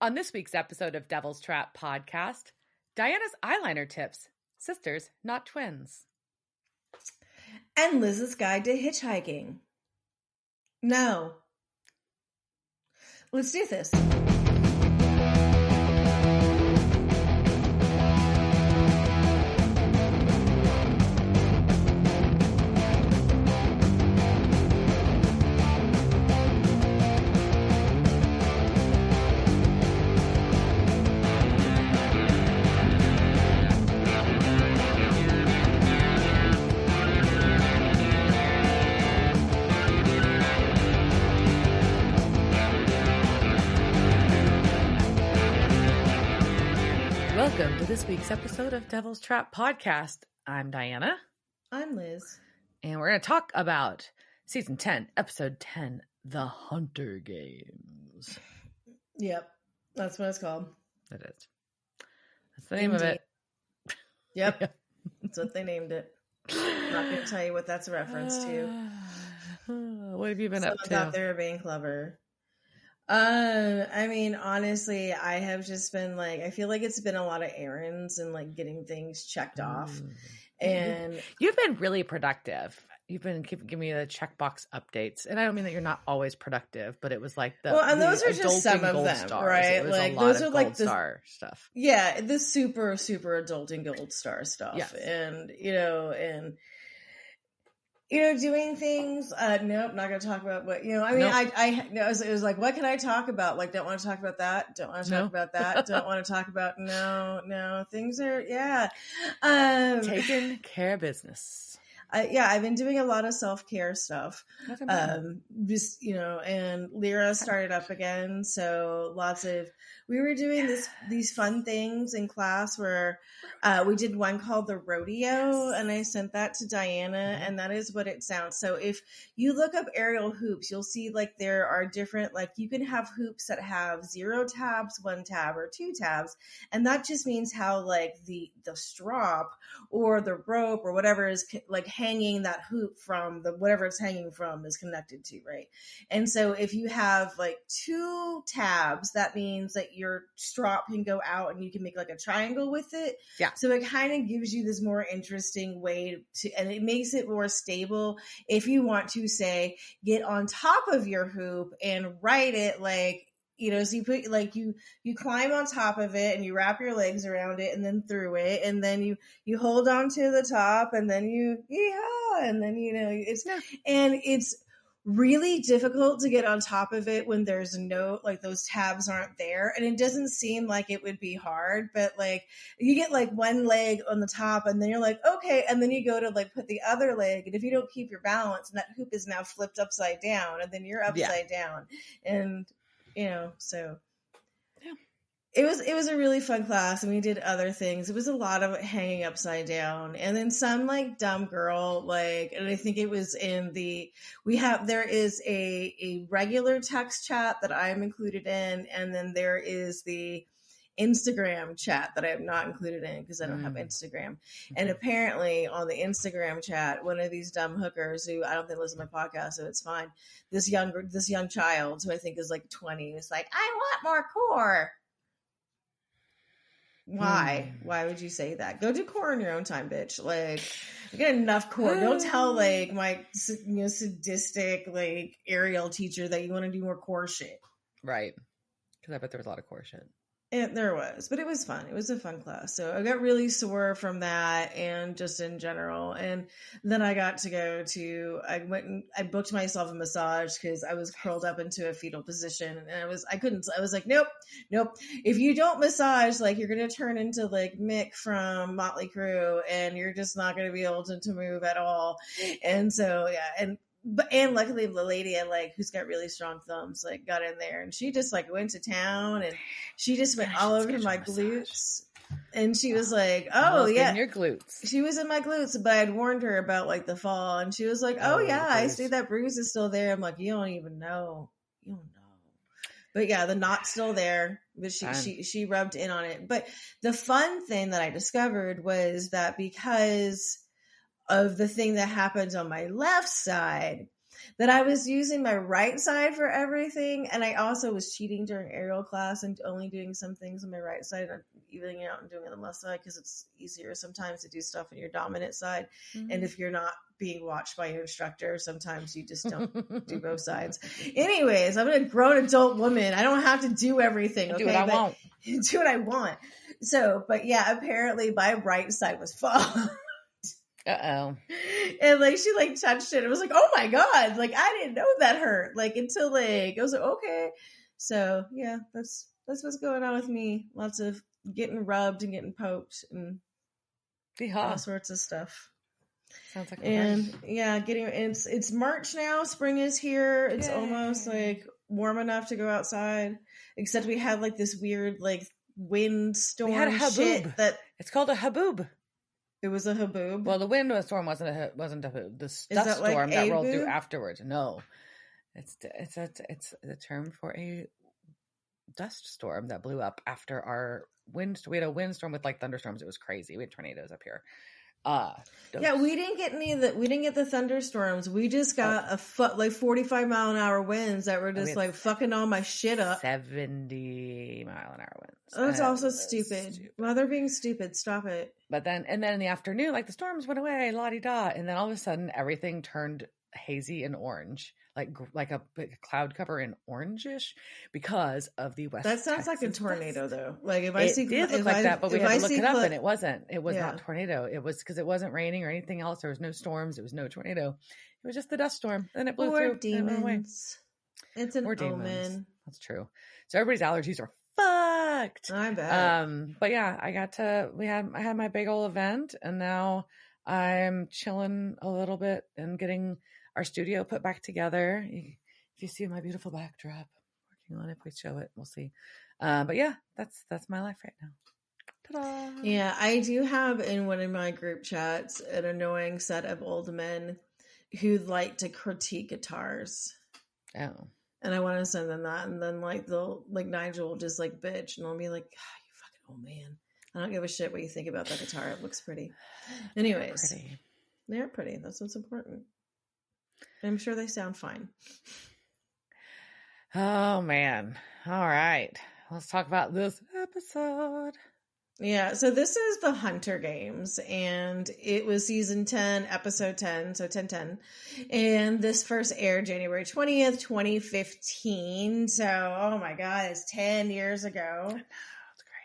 On this week's episode of Devil's Trap Podcast, Diana's eyeliner tips. Sisters, not twins. And Liz's guide to hitchhiking. No. Let's do this. Welcome to this week's episode of Devil's Trap Podcast. I'm Diana. I'm Liz. And we're going to talk about Season 10, Episode 10, The Hunter Games. Yep, that's what it's called. It is. That's the name of it. Yep, that's what they named it. I'm not going to tell you what that's a reference to. What have you been up to? Someone thought they were being clever. I mean, honestly, I have just been I feel like it's been a lot of errands and getting things checked off. And you've been really productive. You've been giving me the checkbox updates, and I don't mean that you're not always productive, but it was and those are just some of them, stars. right? Those are gold star stuff. Yeah, the super adulting gold star stuff, yes. And doing things. Nope, not going to talk about what, I mean, nope. It was what can I talk about? Don't want to talk about that. Don't want to talk about that. Don't want to talk about, no, things are, taking care of business. I've been doing a lot of self-care stuff. And Lyra started up again. So we were doing these fun things in class where we did one called the rodeo, and I sent that to Diana, and that is what it sounds. So if you look up aerial hoops, you'll see there are different, you can have hoops that have 0 tabs, 1 tab, or 2 tabs. And that just means how the strop or the rope or whatever is hanging that hoop from whatever it's hanging from is connected to, right? And so if you have 2 tabs, that means that your strap can go out and you can make a triangle with it. Yeah. So it kind of gives you this more interesting way and it makes it more stable if you want to say get on top of your hoop and ride it so you put you climb on top of it and you wrap your legs around it and then through it, and then you hold on to the top, and then and then it's really difficult to get on top of it when there's no those tabs aren't there, and it doesn't seem like it would be hard, but you get one leg on the top and then you're okay, and then you go to put the other leg, and if you don't keep your balance, and that hoop is now flipped upside down, and then you're upside down, and so it was a really fun class, and we did other things. It was a lot of hanging upside down, and then some dumb girl and I think it was there is a regular text chat that I'm included in, and then there is the Instagram chat that I have not included in because I don't have Instagram. And apparently on the Instagram chat, one of these dumb hookers who I don't think listen to my podcast, so it's fine. This young child who I think is 20 was I want more core. Why? Why would you say that? Go do core in your own time, bitch. You get enough core. Don't tell my sadistic aerial teacher that you want to do more core shit. Right. Because I bet there was a lot of core shit. There was, but it was fun. It was a fun class. So I got really sore from that and just in general. And then I got to go I booked myself a massage because I was curled up into a fetal position, and I was nope. If you don't massage, you're going to turn into Mick from Motley Crue, and you're just not going to be able to move at all. And so, yeah. And luckily the lady I who's got really strong thumbs got in there, and she just went to town, and she just went all over my glutes, and she was oh yeah, in your glutes. She was in my glutes, but I'd warned her about the fall, and she was oh yeah, I see that bruise is still there. I'm you don't even know, but yeah, the knot's still there, but she rubbed in on it. But the fun thing that I discovered was that because of the thing that happened on my left side, that I was using my right side for everything, and I also was cheating during aerial class and only doing some things on my right side, and evening out and doing it on the left side because it's easier sometimes to do stuff on your dominant side. And if you're not being watched by your instructor, sometimes you just don't do both sides. Anyways, I'm a grown adult woman. I don't have to do everything. Okay? Do what I want. Do what I want. So, but yeah, apparently my right side was fucked. Uh-oh. And like she like touched it. It was like, oh my God. Like I didn't know that hurt. Like until like I was like, okay. So yeah, that's what's going on with me. Lots of getting rubbed and getting poked and all sorts of stuff. Sounds like and yeah, it's March now. Spring is here. It's almost like warm enough to go outside. Except we had like this weird like windstorm. We had a haboob. Shit that it's called a haboob. It was a haboob. Well, the windstorm wasn't a haboob. The dust like storm that rolled boob? through afterwards. No, it's the term for a dust storm that blew up after our wind. We had a windstorm with like thunderstorms. It was crazy. We had tornadoes up here. Yeah, we didn't get any of the. We didn't get the thunderstorms. We just got 45-mile-an-hour winds that were just like fucking all my shit up. 70-mile-an-hour winds. Oh, it's also stupid. Well, they're being stupid. Stop it. But then in the afternoon, like the storms went away, la-di-da, and then all of a sudden everything turned hazy and orange, like a cloud cover in orangish because of the West. That sounds Texas like a tornado, dust. though. Like if it I see, did look like that, but we had to look it up, and it wasn't. It was not tornado. It was because it wasn't raining or anything else. There was no storms. It was no tornado. It was just the dust storm. Then it blew through. Demons. And it went away. It's an omen. That's true. So everybody's allergies are fucked. I bet. But yeah, I had my big old event, and now I'm chilling a little bit and getting our studio put back together. If you see my beautiful backdrop, working on it, please show it. We'll see. But yeah, that's my life right now. Ta-da. Yeah, I do have in one of my group chats an annoying set of old men who like to critique guitars. Oh. And I want to send them that, and then like Nigel will just like bitch, and I'll be like, you fucking old man. I don't give a shit what you think about that guitar. It looks pretty. Anyways, they're pretty. That's what's important. I'm sure they sound fine. Oh man! All right, let's talk about this episode. Yeah, so this is the Hunter Games, and it was season 10, episode 10, so 10-10. And this first aired January 20th, 2015. So, oh my God, it's 10 years ago. I know,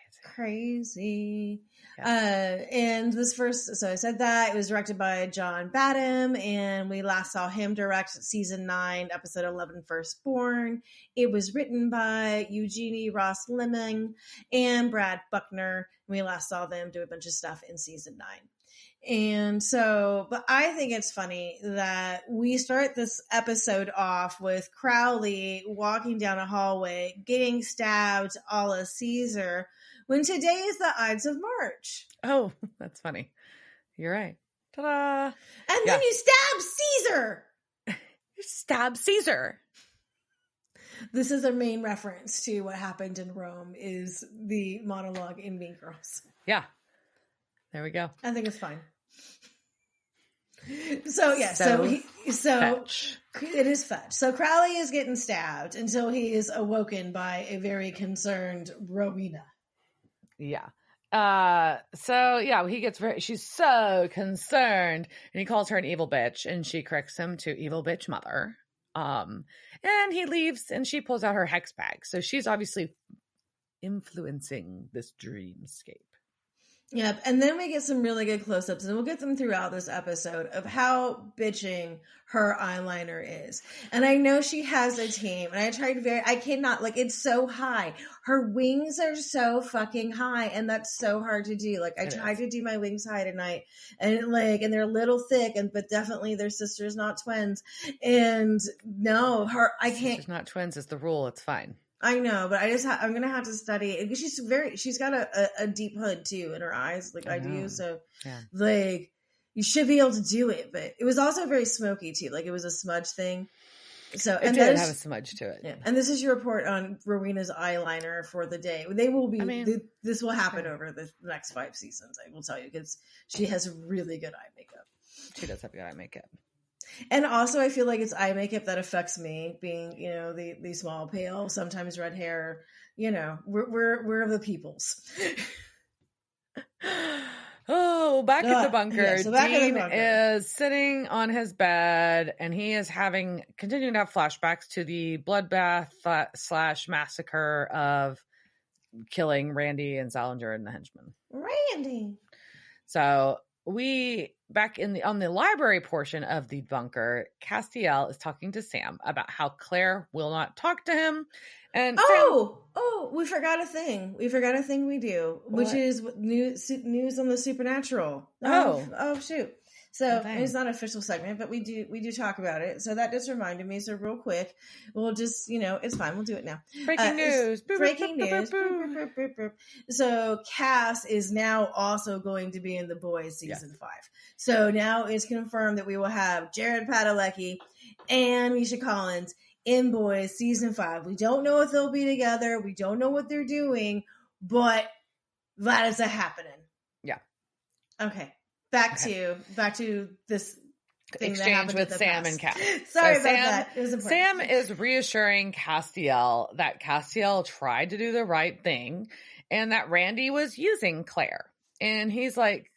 it's crazy. And this first, so I said that, it was directed by John Badham, and we last saw him direct season 9, episode 11, Firstborn. It was written by Eugenie Ross Lemming and Brad Buckner. We last saw them do a bunch of stuff in season 9. And so, but I think it's funny that we start this episode off with Crowley walking down a hallway, getting stabbed a la Caesar, when today is the Ides of March. Oh, that's funny. You're right. Ta-da! And then you stab Caesar! You stab Caesar! This is a main reference to what happened in Rome, is the monologue in Mean Girls. Yeah. There we go. I think it's fine. So yeah, so it is fetch. So Crowley is getting stabbed until he is awoken by a very concerned Rowena. Yeah. So yeah, she's so concerned, and he calls her an evil bitch, and she corrects him to evil bitch mother. And he leaves, and she pulls out her hex bag. So she's obviously influencing this dreamscape. Yep. And then we get some really good close-ups, and we'll get them throughout this episode, of how bitching her eyeliner is. And I know she has a team, and I cannot, like, it's so high. Her wings are so fucking high, and that's so hard to do. Like, I tried to do my wings high tonight, and they're a little thick, but definitely they're sisters, not twins. And no, I can't. Sisters, not twins is the rule. It's fine. I know, but I'm gonna have to study it, because she's got a deep hood too in her eyes, like I do. So like you should be able to do it, but it was also very smoky too. Like it was a smudge thing. So it did have a smudge to it. Yeah. And this is your report on Rowena's eyeliner for the day. They will be. This will happen over the next 5 seasons. I will tell you, because she has really good eye makeup. She does have good eye makeup. And also, I feel like it's eye makeup that affects me, being the small, pale, sometimes red hair. We're of the peoples. Oh, back at the bunker. Yeah, so back at the Dean bunker. is sitting on his bed, and he is continuing to have flashbacks to the bloodbath / massacre of killing Randy and Salinger and the henchmen. Randy. So back on the library portion of the bunker, Castiel is talking to Sam about how Claire will not talk to him. And we forgot a thing. We do, which is news on the supernatural. Oh shoot. So it's not an official segment, but we do talk about it. So that just reminded me. So real quick, we'll just, it's fine. We'll do it now. Breaking news. Breaking news. So Cass is now also going to be in The Boys season 5. So now it's confirmed that we will have Jared Padalecki and Misha Collins in Boys season 5. We don't know if they'll be together. We don't know what they're doing, but that is a happening. Yeah. Okay. Back to this thing exchange with Sam and Cass. Sorry about that. It was important. Sam is reassuring Castiel that Castiel tried to do the right thing and that Randy was using Claire. And he's like,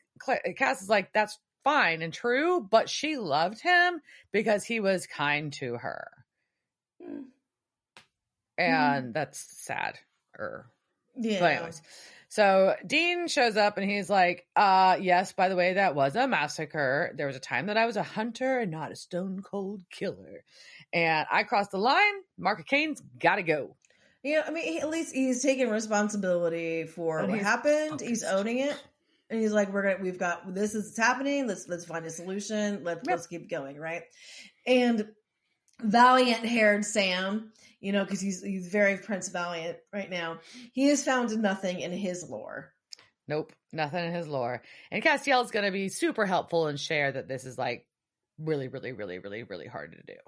Cass is like, that's fine and true, but she loved him because he was kind to her. And that's sad. Yeah. But anyways. So Dean shows up and he's like, yes, by the way, that was a massacre. There was a time that I was a hunter and not a stone cold killer. And I crossed the line. Mark Cain's got to go. I mean, at least he's taking responsibility for what happened. He's owning it. And he's like, we've got, this is happening. Let's find a solution. Let's keep going. Right. And valiant haired Sam, because he's very Prince Valiant right now. He has found nothing in his lore. Nope, nothing in his lore. And Castiel is going to be super helpful and share that this is like really, really, really, really, really hard to do.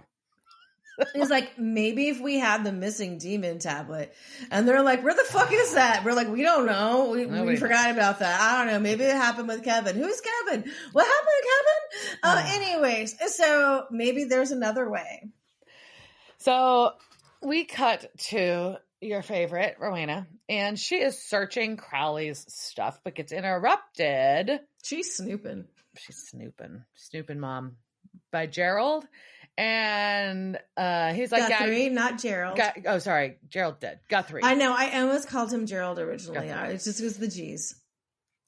He's like, maybe if we had the missing demon tablet, and they're like, where the fuck is that? We're like, we don't know. We forgot about that. I don't know. Maybe it happened with Kevin. Who's Kevin? What happened to Kevin? Anyways, so maybe there's another way. So we cut to your favorite, Rowena, and she is searching Crowley's stuff, but gets interrupted. She's snooping. Snooping Mom by Gerald. And he's like, Guthrie, not Gerald. Sorry, Gerald did. Guthrie. I know. I almost called him Gerald originally. Yeah, it's just because the G's.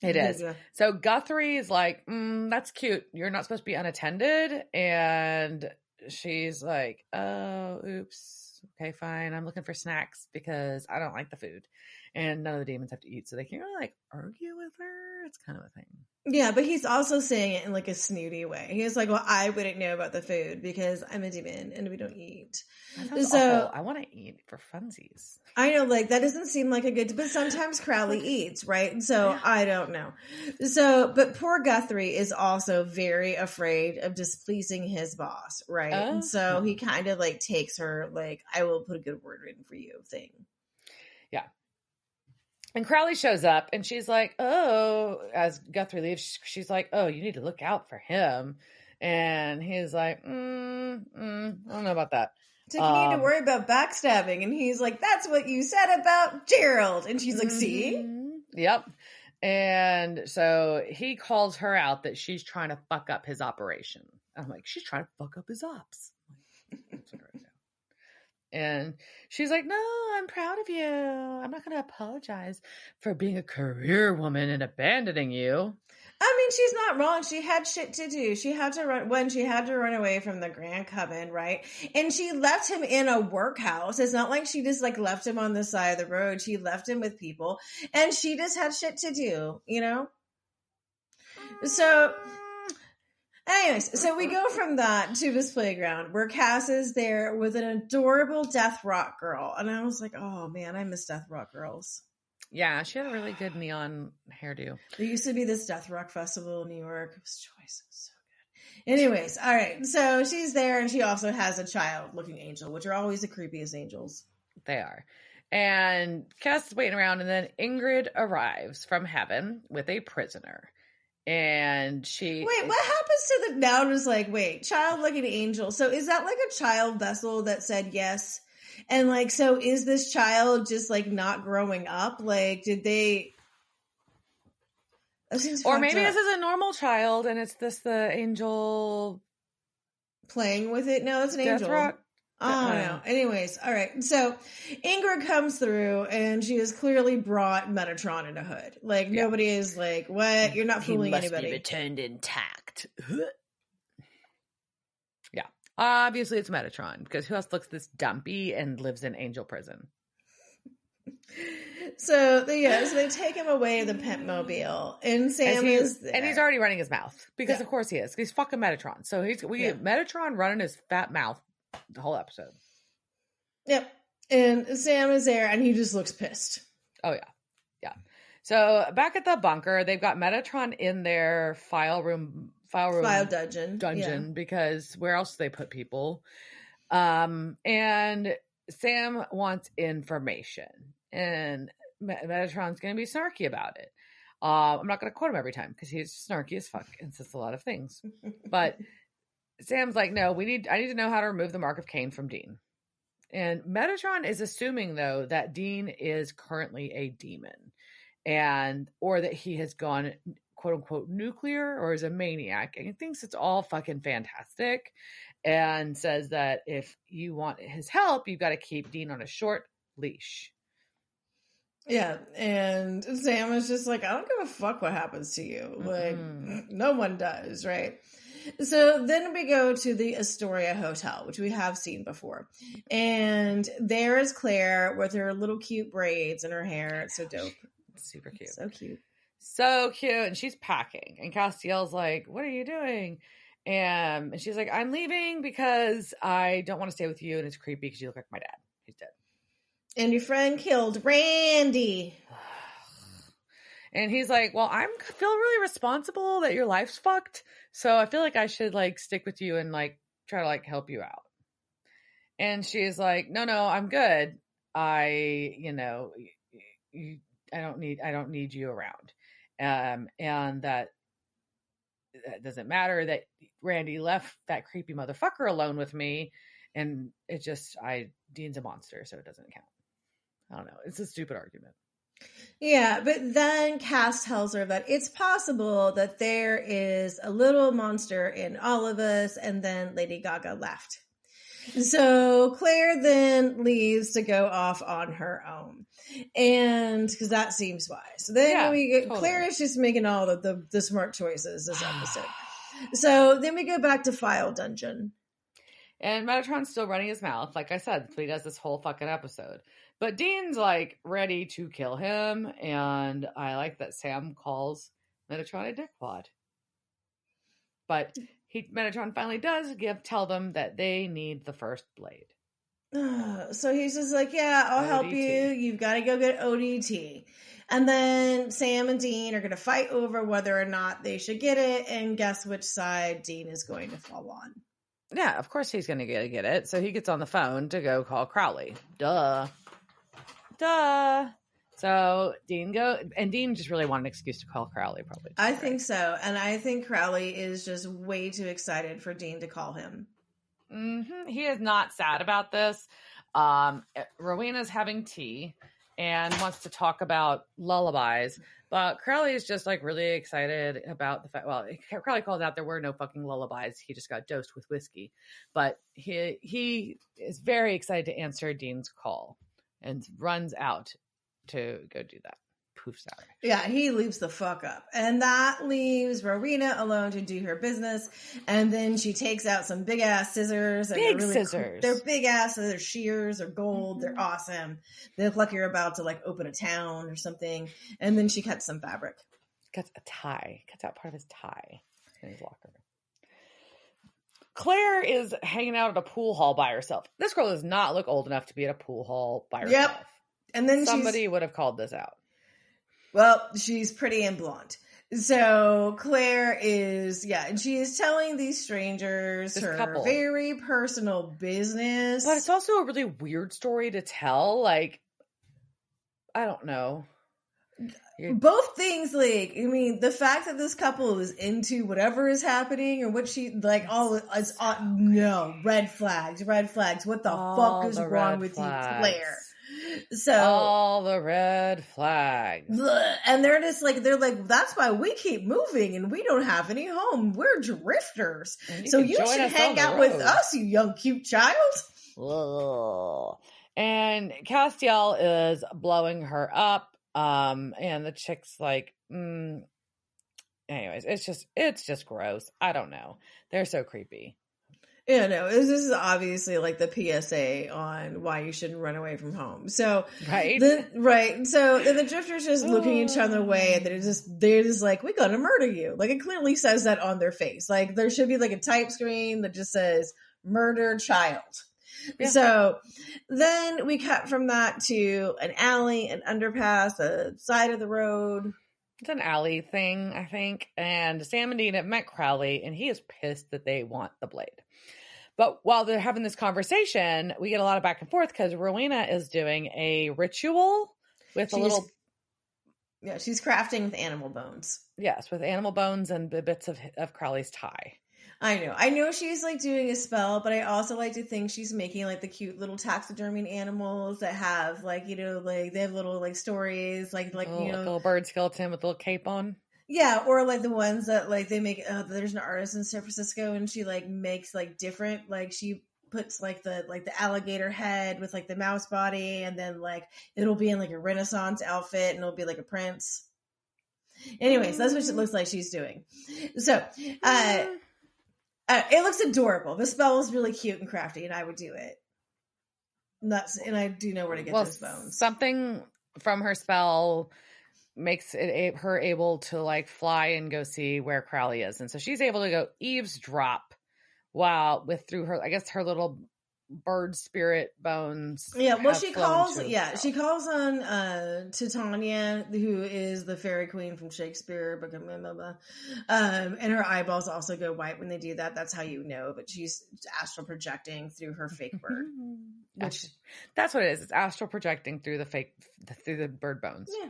It is. Yeah. So Guthrie is like, that's cute. You're not supposed to be unattended. And she's like, oh, oops. Okay, fine. I'm looking for snacks because I don't like the food. And none of the demons have to eat. So they can't really like argue with her. It's kind of a thing. Yeah, but he's also saying it in like a snooty way. He's like, well, I wouldn't know about the food because I'm a demon and we don't eat. So I want to eat for funsies. I know, like that doesn't seem like a good, but sometimes Crowley eats, right? And so I don't know. So, but poor Guthrie is also very afraid of displeasing his boss, right? And so he kind of like takes her like, I will put a good word in for you thing. Yeah. And Crowley shows up and she's like, oh, as Guthrie leaves, she's like, oh, you need to look out for him. And he's like, I don't know about that. So you need to worry about backstabbing. And he's like, that's what you said about Gerald. And she's like, see? Yep. And so he calls her out that she's trying to fuck up his operation. I'm like, she's trying to fuck up his ops. And she's like, no, I'm proud of you. I'm not going to apologize for being a career woman and abandoning you. I mean, she's not wrong. She had shit to do. She had to run away from the Grand Coven, right? And she left him in a workhouse. It's not like she just like left him on the side of the road. She left him with people and she just had shit to do, So anyways, so we go from that to this playground where Cass is there with an adorable Death Rock girl. And I was like, oh man, I miss Death Rock girls. Yeah, she had a really good neon hairdo. There used to be this Death Rock festival in New York. It was choice. It was so good. Anyways, all right. So she's there and she also has a child-looking angel, which are always the creepiest angels. They are. And Cass is waiting around and then Ingrid arrives from heaven with a prisoner. And she... Wait, what happens to the... Now just like, wait, child like an angel. So is that like a child vessel that said yes? And like, so is this child just like not growing up? Like, did they... Or maybe this is a normal child and it's the angel... playing with it? No, it's an angel. Rock? Oh, no. Anyways, all right. So Ingrid comes through and she has clearly brought Metatron into Hood. Like, nobody is like, what? You're not fooling anybody. He must be returned intact. Yeah. Obviously, it's Metatron, because who else looks this dumpy and lives in angel prison? So they take him away to the pimp mobile, and Sam is there. And he's already running his mouth, because of course he is. He's fucking Metatron. So we get Metatron running his fat mouth the whole episode. Yep. And Sam is there, and he just looks pissed. Oh, yeah. Yeah. So back at the bunker, they've got Metatron in their file dungeon, because where else do they put people? And Sam wants information, and Metatron's going to be snarky about it. I'm not going to quote him every time because he's snarky as fuck and says a lot of things. But Sam's like, no, I need to know how to remove the mark of Cain from Dean. And Metatron is assuming, though, that Dean is currently a demon, or that he has gone, quote unquote, nuclear, or is a maniac. And he thinks it's all fucking fantastic, and says that if you want his help, you've got to keep Dean on a short leash. Yeah, and Sam is just like, I don't give a fuck what happens to you. Like, no one does, right? So then we go to the Astoria Hotel, which we have seen before. And there is Claire with her little cute braids in her hair. It's so dope. Super cute. So cute. So cute. And she's packing. And Castiel's like, what are you doing? And she's like, I'm leaving because I don't want to stay with you. And it's creepy because you look like my dad. He's dead. And your friend killed Randy. And he's like, well, I feel really responsible that your life's fucked. So I feel like I should like stick with you and like try to like help you out. And she's like, no, I'm good. I don't need you around. And that doesn't matter that Randy left that creepy motherfucker alone with me. And it just, Dean's a monster, so it doesn't count. I don't know. It's a stupid argument. Yeah, but then Cass tells her that it's possible that there is a little monster in all of us, and then Lady Gaga left. So Claire then leaves to go off on her own, and because that seems wise. So then totally. Claire is just making all of the smart choices this episode. So then we go back to File Dungeon. And Metatron's still running his mouth, like I said, he does this whole fucking episode. But Dean's like ready to kill him, and I like that Sam calls Metatron a dickwad. But Metatron finally does tell them that they need the first blade. So he's just like, yeah, I'll help you. You've got to go get ODT. And then Sam and Dean are going to fight over whether or not they should get it, and guess which side Dean is going to fall on. Yeah, of course he's going to get it. So he gets on the phone to go call Crowley. Duh. So Dean just really wanted an excuse to call Crowley, probably. I think so. And I think Crowley is just way too excited for Dean to call him. Mm-hmm. He is not sad about this. Rowena's having tea and wants to talk about lullabies. But Crowley is just like really excited about the fact. Well, Crowley calls out there were no fucking lullabies. He just got dosed with whiskey. But he is very excited to answer Dean's call and runs out to go do that. Poofs out. Yeah, he leaves the fuck up. And that leaves Rowena alone to do her business. And then she takes out some big ass scissors. And scissors. They're big ass. They're shears. They're gold. They're awesome. They look like you're about to like open a town or something. And then she cuts some fabric. Cuts a tie. Cuts out part of his tie in his locker. Claire is hanging out at a pool hall by herself. This girl does not look old enough to be at a pool hall by herself. Yep. And then somebody would have called this out. Well, she's pretty and blonde. So Claire is, and she is telling these strangers her couple. Very personal business. But it's also a really weird story to tell. Like, I don't know. Both things, like, I mean, the fact that this couple is into whatever is happening or what she, like, all is no, red flags. What the fuck is wrong with you, Claire? So all the red flags. And they're like, that's why we keep moving and we don't have any home. We're drifters. So you should hang out with us, you young cute child. Ugh. And Castiel is blowing her up. And the chick's like, anyways, it's just gross. I don't know. They're so creepy. Yeah, no, this is obviously like the PSA on why you shouldn't run away from home. So, right. So the drifters just looking each other away, and they're just like, we're gonna murder you. Like, it clearly says that on their face. Like, there should be like a type screen that just says murder child. Yeah. So then we cut from that to an alley, an underpass, a side of the road. It's an alley thing, I think. And Sam and Dean have met Crowley, and he is pissed that they want the blade. But while they're having this conversation, we get a lot of back and forth because Rowena is doing a ritual with she's crafting with animal bones. Yes, with animal bones and bits of Crowley's tie. I know she's like doing a spell, but I also like to think she's making like the cute little taxidermy animals that have like, like they have little like stories, like like a little bird skeleton with a little cape on. Yeah, or like the ones that like they make. There's an artist in San Francisco, and she like makes like different. Like she puts like the alligator head with like the mouse body, and then like it'll be in like a Renaissance outfit, and it'll be like a prince. Anyways, that's what it looks like she's doing. So, it looks adorable. The spell is really cute and crafty, and I would do it. And I do know where to get those bones. Something from her spell makes her able to like fly and go see where Crowley is, and so she's able to go eavesdrop through her, I guess, her little bird spirit bones. Yeah, well, she calls on Titania, who is the fairy queen from Shakespeare, and her eyeballs also go white when they do that. That's how you know, but she's astral projecting through her fake bird. That's what it is. It's astral projecting through the bird bones. Yeah.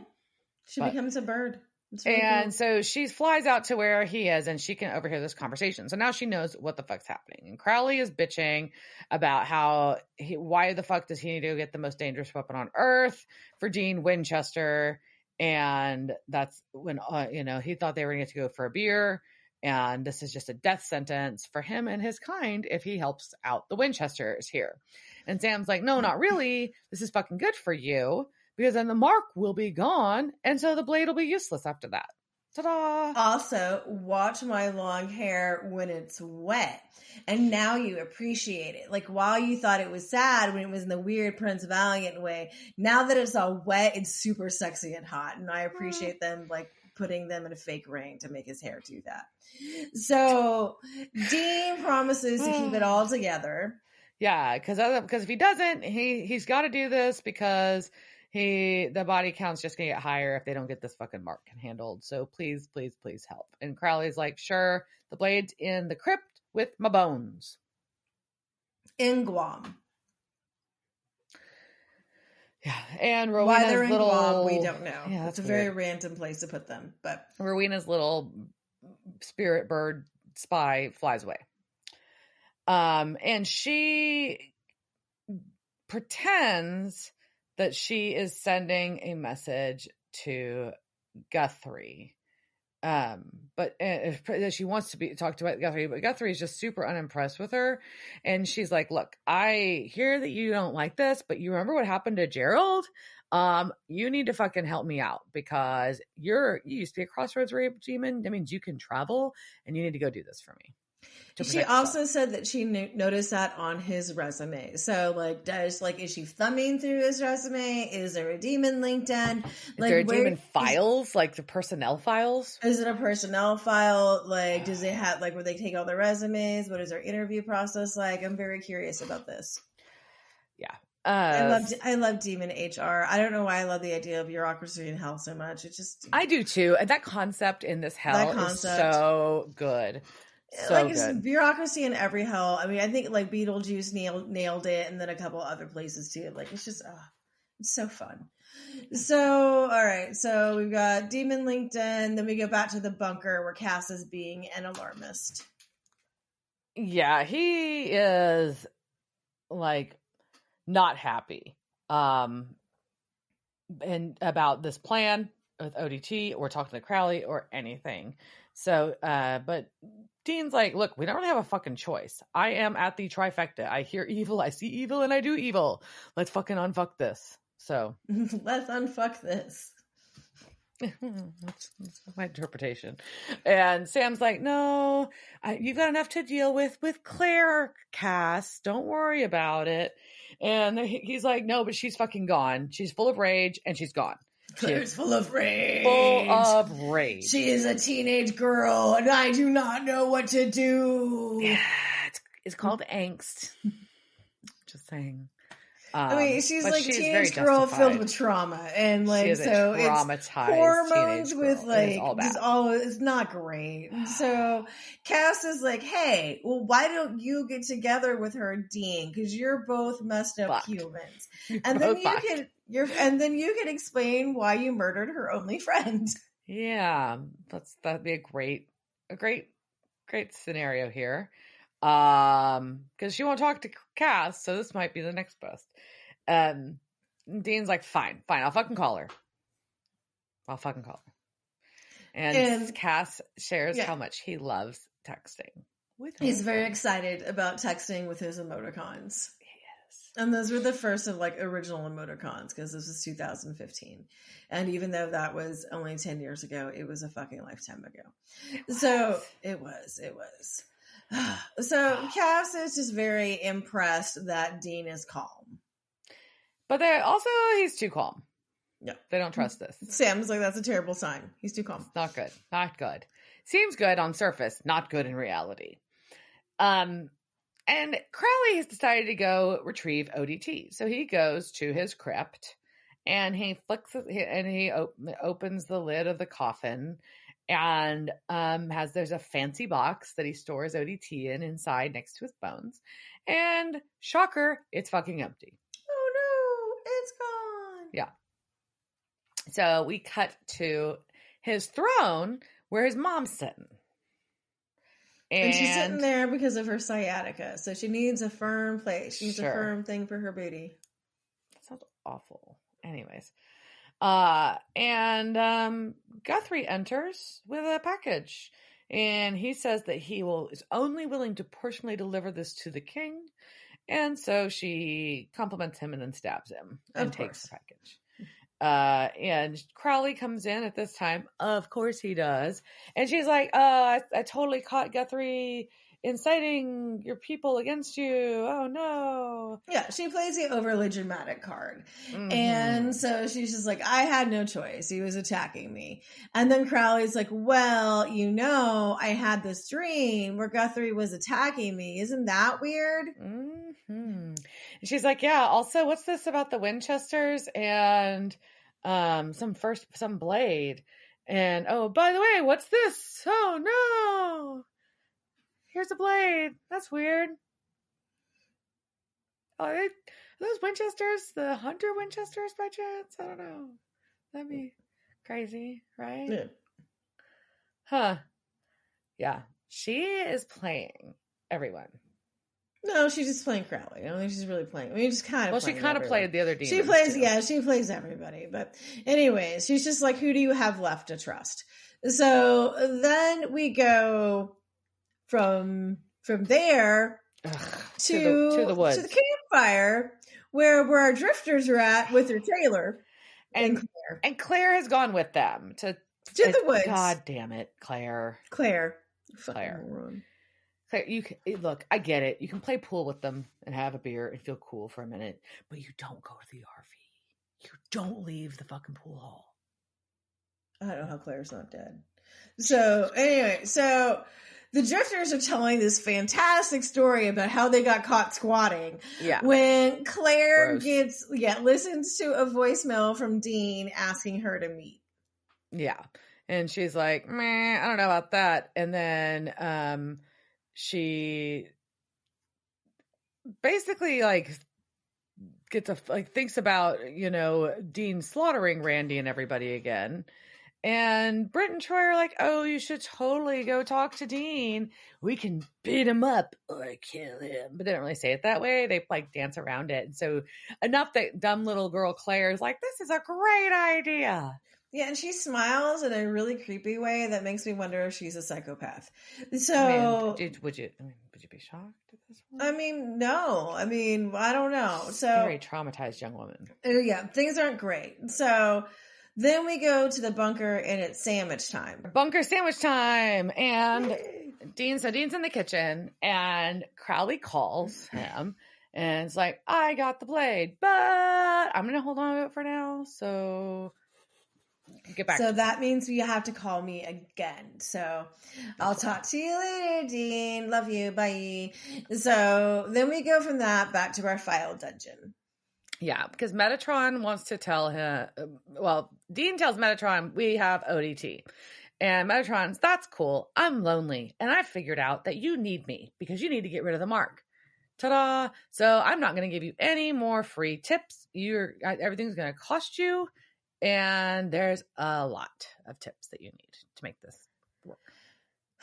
She becomes a bird. Really cool. So she flies out to where he is, and she can overhear this conversation. So now she knows what the fuck's happening. And Crowley is bitching about why the fuck does he need to go get the most dangerous weapon on Earth for Dean Winchester? And that's when, he thought they were going to get to go for a beer. And this is just a death sentence for him and his kind if he helps out the Winchesters here. And Sam's like, no, not really. This is fucking good for you, because then the mark will be gone, and so the blade will be useless after that. Ta-da! Also, watch my long hair when it's wet. And now you appreciate it. Like, while you thought it was sad when it was in the weird Prince Valiant way, now that it's all wet, it's super sexy and hot. And I appreciate them, like, putting them in a fake ring to make his hair do that. So, Dean promises to keep it all together. Yeah, because if he doesn't, he's got to do this because the body count's just gonna get higher if they don't get this fucking mark handled. So please, please, please help. And Crowley's like, sure, the blade's in the crypt with my bones. In Guam. Yeah, and Rowena's why they're in little Guam, we don't know. Yeah, it's a very random place to put them. But Rowena's little spirit bird spy flies away. And she pretends that she is sending a message to Guthrie. But she wants to talk to Guthrie, but Guthrie is just super unimpressed with her. And she's like, look, I hear that you don't like this, but you remember what happened to Gerald? You need to fucking help me out because you used to be a crossroads rape demon. That means you can travel and you need to go do this for me. She also said that she noticed that on his resume. So, like, is she thumbing through his resume? Is there a demon LinkedIn? Is there a demon files, like the personnel files? Is it a personnel file? Like, does it have, like, where they take all their resumes? What is their interview process like? I'm very curious about this. Yeah. I love demon HR. I don't know why I love the idea of bureaucracy in hell so much. I do too. That concept in this hell is so good. So it's bureaucracy in every hell. I mean, I think Beetlejuice nailed it, and then a couple other places too. Like, it's just, it's so fun. So, all right. So we've got Demon LinkedIn. Then we go back to the bunker where Cass is being an alarmist. Yeah, he is like not happy. And about this plan with ODT or talking to Crowley or anything. So, but Dean's like, look, we don't really have a fucking choice. I am at the trifecta. I hear evil, I see evil, and I do evil. Let's fucking unfuck this. So let's unfuck this. that's my interpretation. And Sam's like, no, you've got enough to deal with Claire, Cass. Don't worry about it. And he's like, no, but she's fucking gone. She's full of rage and she's gone. Claire's full of rage. Full of rage. She is a teenage girl and I do not know what to do. Yeah, it's called angst. Just saying. I mean, she's like a teenage girl filled with trauma, and like so it's hormones with like just all. It's not great. So Cass is like, "Hey, well, why don't you get together with her, Dean? Because you're both messed up humans, and then you can explain why you murdered her only friend." Yeah, that'd be a great scenario here. Because she won't talk to Cass, so this might be the next best. Dean's like, fine, I'll fucking call her. And Cass shares how much he loves texting with her. He's very excited about texting with his emoticons. Yes. And those were the first of like original emoticons, because this was 2015. And even though that was only 10 years ago, it was a fucking lifetime ago. It was. So Cass is just very impressed that Dean is calm. But he's too calm. Yeah. They don't trust this. Sam's like, that's a terrible sign. He's too calm. Not good. Seems good on surface, not good in reality. And Crowley has decided to go retrieve ODT. So he goes to his crypt and he opens the lid of the coffin. And there's a fancy box that he stores ODT inside next to his bones. And shocker, it's fucking empty. Oh no, it's gone. Yeah. So we cut to his throne where his mom's sitting. And she's sitting there because of her sciatica. So she needs a firm place. She needs a firm thing for her booty. That sounds awful. Anyways. Guthrie enters with a package, and he says that is only willing to personally deliver this to the king, and so she compliments him and then stabs him and takes the package. And Crowley comes in at this time. Of course he does. And she's like, I totally caught Guthrie inciting your people against you. Oh no. Yeah, she plays the overly dramatic card. Mm-hmm. And so she's just like, I had no choice. He was attacking me. And then Crowley's like, well, I had this dream where Guthrie was attacking me. Isn't that weird? Mm-hmm. And she's like, yeah, also, what's this about the Winchesters and some blade? And oh, by the way, what's this? Oh no. Here's a blade. That's weird. Oh, are those Winchesters the Hunter Winchesters by chance? I don't know. That'd be crazy, right? Yeah. Huh. Yeah. She is playing everyone. No, she's just playing Crowley. I don't think she's really playing. I mean, just kind of. Well, she kind of played the other demons. She plays everybody. But anyways, she's just like, who do you have left to trust? So then we go from there to the woods, to the campfire where our drifters are at with their trailer, and Claire has gone with them to the woods. God damn it, Claire. Claire, you can, look, I get it. You can play pool with them and have a beer and feel cool for a minute, but you don't go to the RV. You don't leave the fucking pool hall. I don't know how Claire's not dead. So anyway, the drifters are telling this fantastic story about how they got caught squatting. Yeah. When Claire listens to a voicemail from Dean asking her to meet. Yeah. And she's like, meh, I don't know about that. And then she basically like thinks about, Dean slaughtering Randy and everybody again. And Britt and Troy are like, oh, you should totally go talk to Dean. We can beat him up or kill him. But they don't really say it that way. They dance around it. And so enough that dumb little girl Claire is like, this is a great idea. Yeah, and she smiles in a really creepy way that makes me wonder if she's a psychopath. So, would you be shocked at this point? I mean, no. I mean, I don't know. So, very traumatized young woman. Yeah, things aren't great. So then we go to the bunker and it's sandwich time. Bunker sandwich time. And Dean's in the kitchen and Crowley calls him and it's like, I got the blade, but I'm going to hold on to it for now. So get back. So that means you have to call me again. So I'll talk to you later, Dean. Love you. Bye. So then we go from that back to our file dungeon. Yeah, because Metatron wants to tell him, Dean tells Metatron, we have ODT. And Metatron's, that's cool. I'm lonely. And I figured out that you need me because you need to get rid of the mark. Ta-da. So I'm not going to give you any more free tips. Everything's going to cost you. And there's a lot of tips that you need to make this work.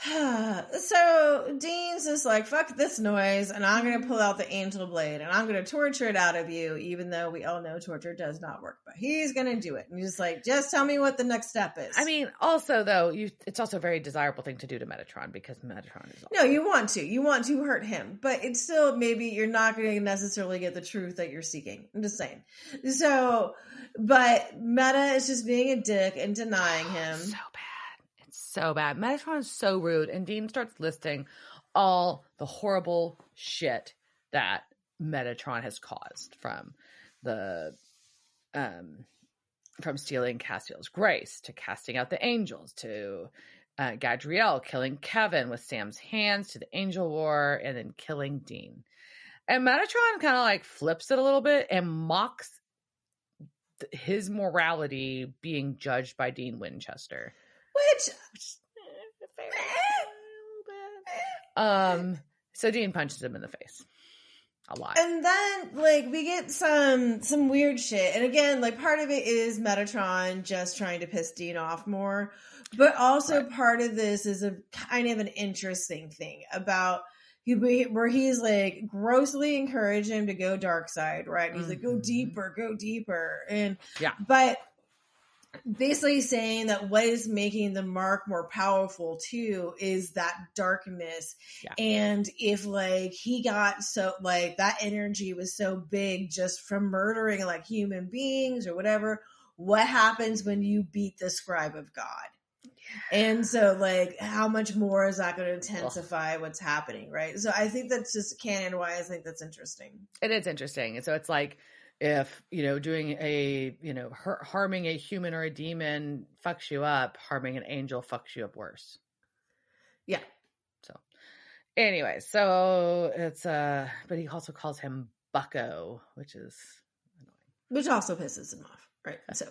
So Dean's just like, fuck this noise, and I'm going to pull out the angel blade, and I'm going to torture it out of you, even though we all know torture does not work. But he's going to do it. And he's like, just tell me what the next step is. I mean, also, though, it's also a very desirable thing to do to Metatron, because Metatron is... No, you want to. You want to hurt him. But it's still, maybe you're not going to necessarily get the truth that you're seeking. I'm just saying. So, but Meta is just being a dick and denying him. So bad. Metatron is so rude, and Dean starts listing all the horrible shit that Metatron has caused, from from stealing Castiel's grace to casting out the angels to Gadriel killing Kevin with Sam's hands to the Angel War and then killing Dean. And Metatron kind of flips it a little bit and mocks his morality being judged by Dean Winchester. So Dean punches him in the face a lot. And then we get some weird shit. And again, part of it is Metatron just trying to piss Dean off more. But also part of this is a kind of an interesting thing about where he's grossly encouraging him to go dark side, right? He's like, go deeper. And but basically saying that what is making the mark more powerful too is that darkness. And if he got that energy was so big just from murdering human beings or whatever, what happens when you beat the scribe of God? And so how much more is that going to intensify what's happening, right? So I think that's just canon wise. I think that's interesting. It is interesting. And so it's if, doing harming a human or a demon fucks you up, harming an angel fucks you up worse. Yeah. So anyway, so it's, but he also calls him Bucko, which is annoying. Which also pisses him off. Right. So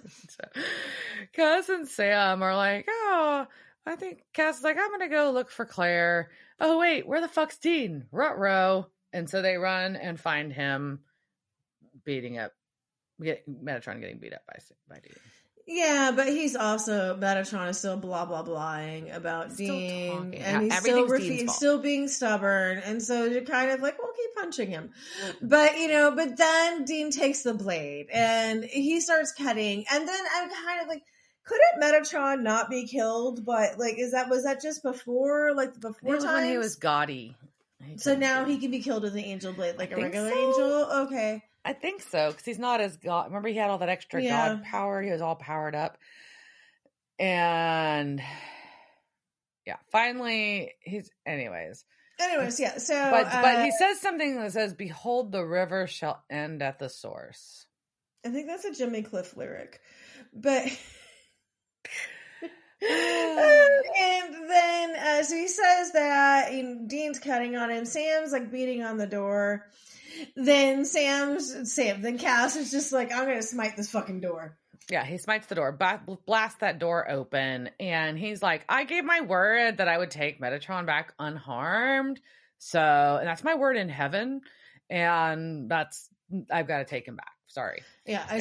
Cass and Sam are like, oh, I think Cass is like, I'm going to go look for Claire. Oh, wait, where the fuck's Dean? Ruh-roh. And so they run and find him Metatron getting beat up by Dean. Yeah, but Metatron is still blah, blah, blahing about Dean. Talking. And he's still being stubborn. And so you're kind of we'll keep punching him. But, but then Dean takes the blade and he starts cutting. And then I'm kind of couldn't Metatron not be killed? But, was that just before, before times? When he was gaudy. So now he can be killed with an angel blade, a regular angel? Okay. I think so, because he's not as god. Remember, he had all that extra god power. He was all powered up, and finally anyways, yeah. So, but he says something that says, "Behold, the river shall end at the source." I think that's a Jimmy Cliff lyric, but. And then, so he says that Dean's cutting on him. Sam's beating on the door. Then then Cass is just I'm going to smite this fucking door. Yeah, he smites the door, blasts that door open, and he's like, I gave my word that I would take Metatron back unharmed. And that's my word in heaven. And that's I've got to take him back. Sorry. Yeah, I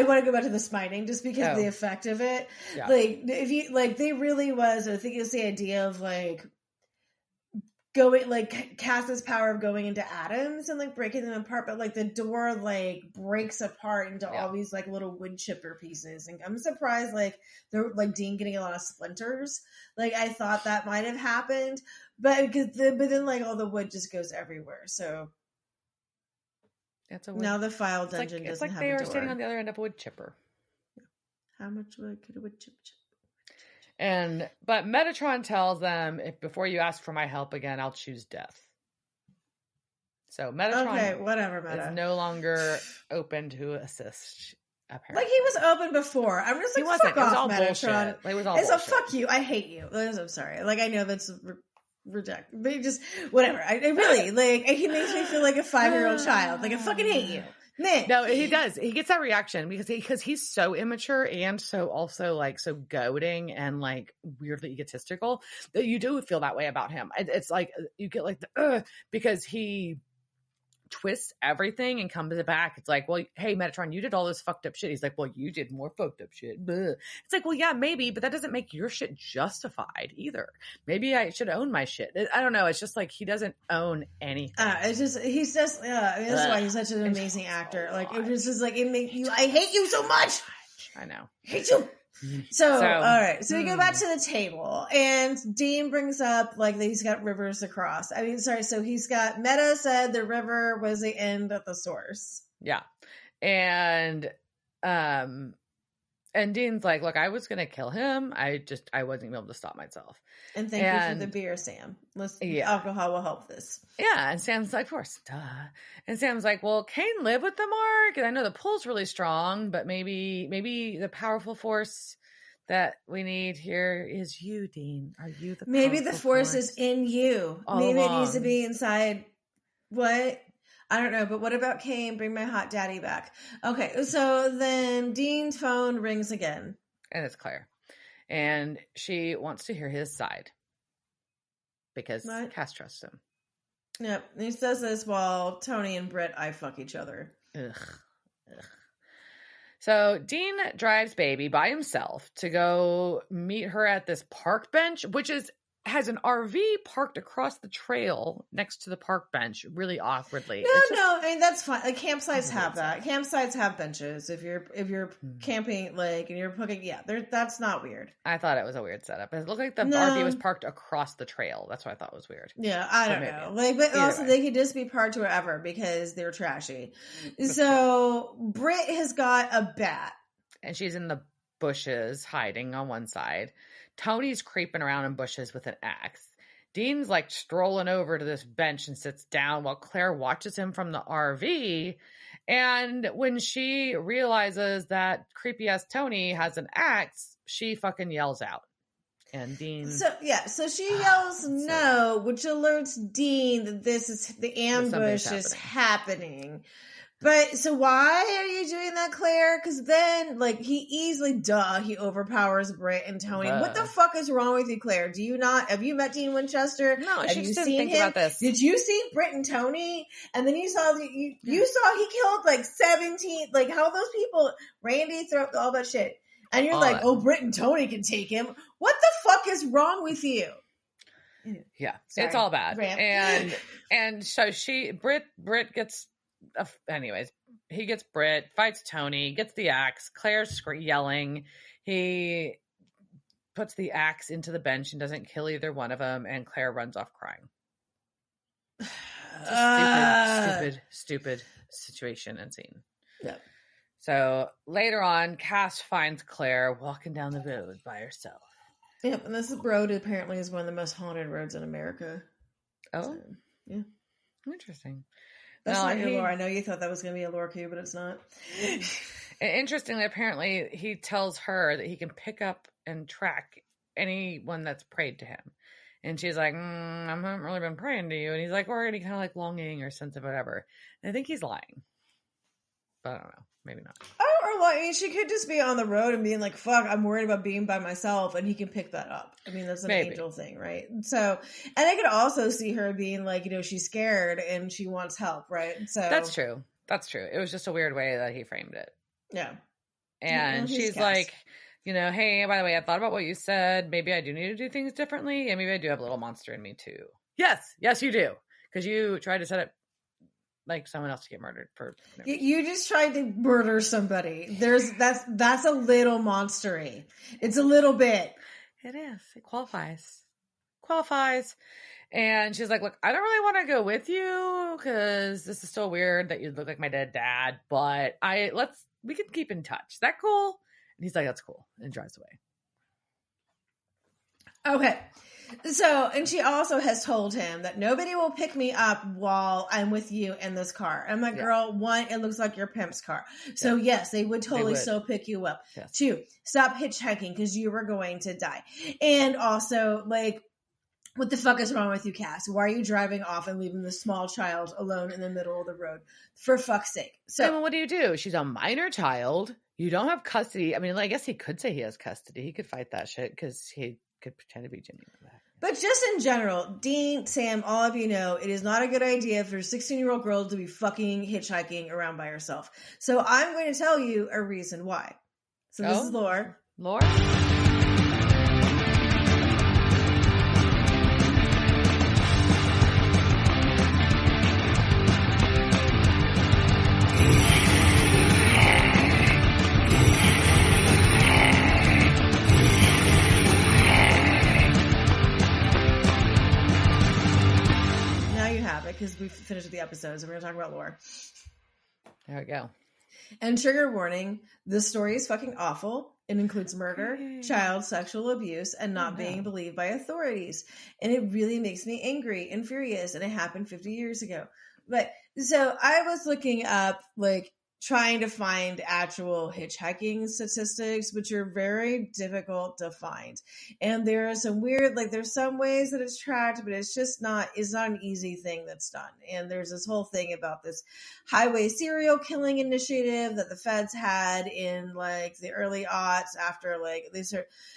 want to go back to the smiting just because of the effect of it. Yeah. Like, if you like, they really was. I think it was the idea of like going, like, Cass's power of going into atoms and like breaking them apart, but like the door like breaks apart into all these like little wood chipper pieces, and I'm surprised like they're like Dean getting a lot of splinters. Like, I thought that might have happened, but then like all the wood just goes everywhere. So now the file dungeon doesn't have a door. It's like they are standing on the other end of a wood chipper. How much wood could a wood chip? But Metatron tells them, if before you ask for my help again, I'll choose death. So Metatron is no longer open to assist. Apparently, like he was open before. I'm just like, fuck off, Metatron. It was all bullshit. Fuck you. I hate you. I'm sorry. Like, I know that's reject, but just whatever. I really like. He makes me feel like a 5-year-old child. Like, I fucking hate you. Man. No, he does. He gets that reaction because he's so immature and so also like so goading and like weirdly egotistical that you do feel that way about him. It's like you get like the because he twists everything and comes back. It's like, well, hey, Metatron, you did all this fucked up shit. He's like, well, you did more fucked up shit. Bleh. It's like, well, yeah, maybe, but that doesn't make your shit justified either. Maybe I should own my shit. I don't know. It's just like he doesn't own anything. He's just, I mean, that's why he's such an amazing actor. Like, it was just like, it makes you, I hate you so much. I know. Hate you. So all right. So we go back to the table, and Dean brings up like that he's got rivers to cross. I mean, sorry. So he's got Meta said the river was the end at the source. Yeah, and Dean's like, look, I was gonna kill him. I wasn't able to stop myself. And thank you for the beer, Sam. Alcohol will help this. Yeah, and Sam's like, of course, duh. And Sam's like, well, Kane live with the mark, and I know the pull's really strong, but maybe the powerful force that we need here is you, Dean. Are you the maybe the force is in you? Maybe it needs to be inside. What? I don't know, but what about Kane? Bring my hot daddy back. Okay, so then Dean's phone rings again. And it's Claire. And she wants to hear his side. Because Cass trusts him. Yep. He says this while Tony and Britt eye fuck each other. Ugh. So Dean drives Baby by himself to go meet her at this park bench, which has an RV parked across the trail next to the park bench, really awkwardly. No, I mean, that's fine. Like, campsites have that. Campsites have benches. If you're camping, like, and you're hooking, that's not weird. I thought it was a weird setup. It looked like the RV was parked across the trail. That's what I thought was weird. Yeah, I don't know. Like, but also they could just be parked wherever because they're trashy. So Britt has got a bat. And she's in the bushes hiding on one side. Tony's creeping around in bushes with an axe. Dean's like strolling over to this bench and sits down while Claire watches him from the RV. And when she realizes that creepy ass Tony has an axe, she fucking yells out. And Dean. So she yells no, which alerts Dean that the ambush is happening. But so why are you doing that, Claire? Because then, like, he overpowers Britt and Tony. What the fuck is wrong with you, Claire? Have you met Dean Winchester? No, have you seen him? About this. Did you see Britt and Tony? And then you saw he killed like 17, like how those people, Randy, throw all that shit. And you're like, Britt and Tony can take him. What the fuck is wrong with you? Yeah, sorry. It's all bad. And so Britt gets. Anyways, he gets Britt, fights Tony, gets the axe. Claire's yelling. He puts the axe into the bench and doesn't kill either one of them, and Claire runs off crying. Stupid situation and scene. Yep. So later on, Cass finds Claire walking down the road by herself. Yep, and this road apparently is one of the most haunted roads in America. Oh, so, yeah, interesting. That's not your lore. I know you thought that was going to be a lore cue, but it's not. Interestingly, apparently, he tells her that he can pick up and track anyone that's prayed to him. And she's like, I haven't really been praying to you. And he's like, or any kind of like longing or sense of whatever. And I think he's lying. But I don't know. Maybe not. She could just be on the road and being like, fuck, I'm worried about being by myself. And he can pick that up. I mean, that's an angel thing, right? So, and I could also see her being like, she's scared and she wants help, right? So that's true. That's true. It was just a weird way that he framed it. Yeah. And she's like, hey, by the way, I thought about what you said. Maybe I do need to do things differently. And maybe I do have a little monster in me too. Yes, you do. Because you tried to set up like someone else to get murdered for you just tried to murder somebody. That's a little monstery. It's a little bit. It is. It qualifies. And she's like, look, I don't really want to go with you because this is still weird that you look like my dead dad, but we can keep in touch. Is that cool? And he's like, that's cool. And drives away. Okay. So, and she also has told him that nobody will pick me up while I'm with you in this car. I'm like, girl, one, it looks like your pimp's car. So yes, they would totally still pick you up. Yes. 2, stop hitchhiking because you were going to die. And also, like, what the fuck is wrong with you, Cass? Why are you driving off and leaving the small child alone in the middle of the road? For fuck's sake. So, I mean, what do? She's a minor child. You don't have custody. I mean, I guess he could say he has custody. He could fight that shit because he could pretend to be Jimmy. But just in general, Dean, Sam, all of you know, it is not a good idea for a 16-year-old girl to be fucking hitchhiking around by herself. So I'm going to tell you a reason why. So this is Lore. Lore? Because we finished the episode, so we're going to talk about Lore. There we go. And trigger warning, this story is fucking awful. It includes murder, child sexual abuse, and not being believed by authorities. And it really makes me angry and furious, and it happened 50 years ago. But, so I was looking up, like, trying to find actual hitchhiking statistics, which are very difficult to find. And there are some weird, like there's some ways that it's tracked, but it's not an easy thing that's done. And there's this whole thing about this highway serial killing initiative that the feds had in like the early aughts after like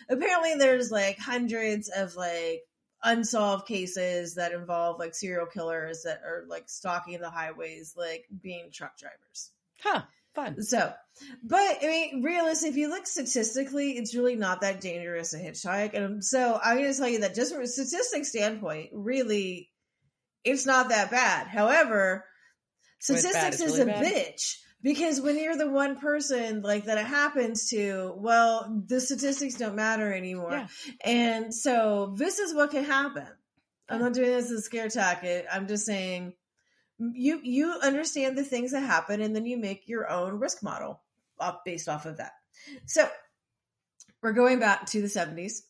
apparently there's like hundreds of like unsolved cases that involve like serial killers that are like stalking the highways, like being truck drivers. Huh, fun. So, but I mean, realistically, if you look statistically, it's really not that dangerous to hitchhike. And so I'm going to tell you that just from a statistics standpoint, really, it's not that bad. However, statistics is really a bitch because when you're the one person like that it happens to, well, the statistics don't matter anymore. Yeah. And so this is what can happen. I'm not doing this as a scare tactic. I'm just saying, you understand the things that happen and then you make your own risk model based off of that. So we're going back to the 70s.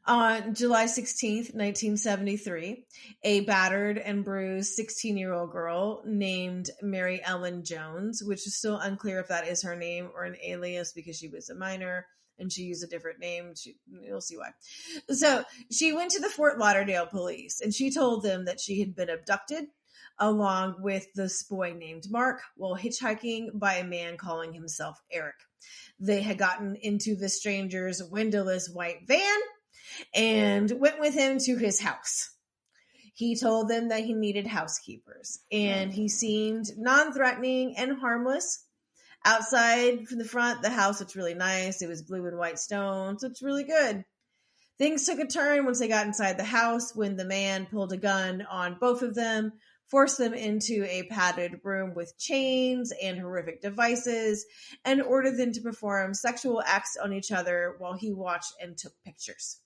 On July 16th, 1973, a battered and bruised 16-year-old girl named Mary Ellen Jones, which is still unclear if that is her name or an alias because she was a minor and she used a different name. You'll see why. So she went to the Fort Lauderdale police and she told them that she had been abducted along with this boy named Mark while hitchhiking by a man calling himself Eric. They had gotten into the stranger's windowless white van and went with him to his house. He told them that he needed housekeepers, and he seemed non-threatening and harmless. Outside from the front, the house looked really nice. It was blue and white stone, so it's really good. Things took a turn once they got inside the house when the man pulled a gun on both of them, forced them into a padded room with chains and horrific devices, and ordered them to perform sexual acts on each other while he watched and took pictures.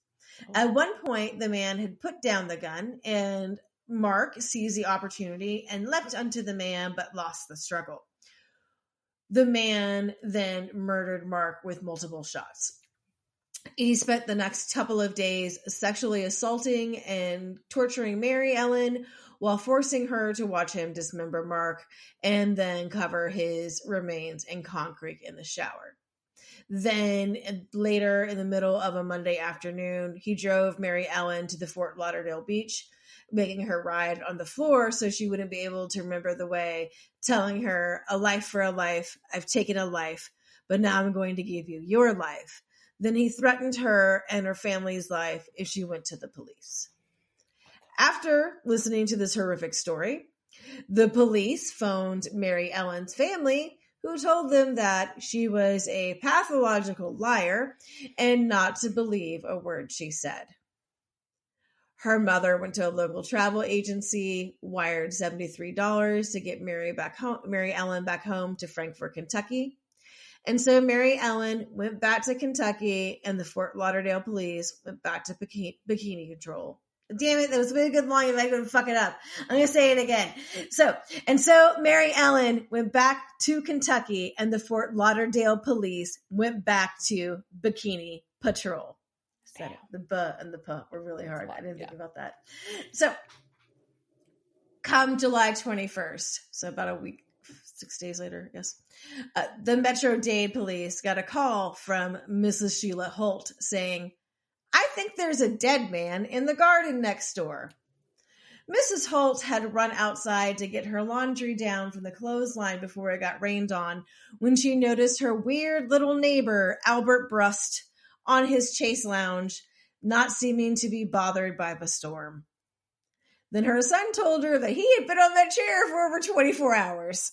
At one point, the man had put down the gun, and Mark seized the opportunity and leapt onto the man, but lost the struggle. The man then murdered Mark with multiple shots. He spent the next couple of days sexually assaulting and torturing Mary Ellen while forcing her to watch him dismember Mark and then cover his remains in concrete in the shower. Then later in the middle of a Monday afternoon, he drove Mary Ellen to the Fort Lauderdale beach, making her ride on the floor so she wouldn't be able to remember the way, telling her, "A life for a life. I've taken a life, but now I'm going to give you your life." Then he threatened her and her family's life if she went to the police. After listening to this horrific story, The police phoned Mary Ellen's family, who told them that she was a pathological liar and not to believe a word she said. Her mother went to a local travel agency, wired $73 to get Mary Ellen back home to Frankfort, Kentucky. And so Mary Ellen went back to Kentucky, and the Fort Lauderdale police went back to Bikini Control. Damn it, that was a really good line. I'm going to fuck it up. I'm going to say it again. So Mary Ellen went back to Kentucky, and the Fort Lauderdale police went back to Bikini Patrol. Said it. The "b" and the "p" were really hard. I didn't think about that. So, come July 21st, so about a week, 6 days later, I guess, the Metro-Dade police got a call from Mrs. Sheila Holt saying, "I think there's a dead man in the garden next door." Mrs. Holt had run outside to get her laundry down from the clothesline before it got rained on when she noticed her weird little neighbor, Albert Brust, on his chase lounge, not seeming to be bothered by the storm. Then her son told her that he had been on that chair for over 24 hours.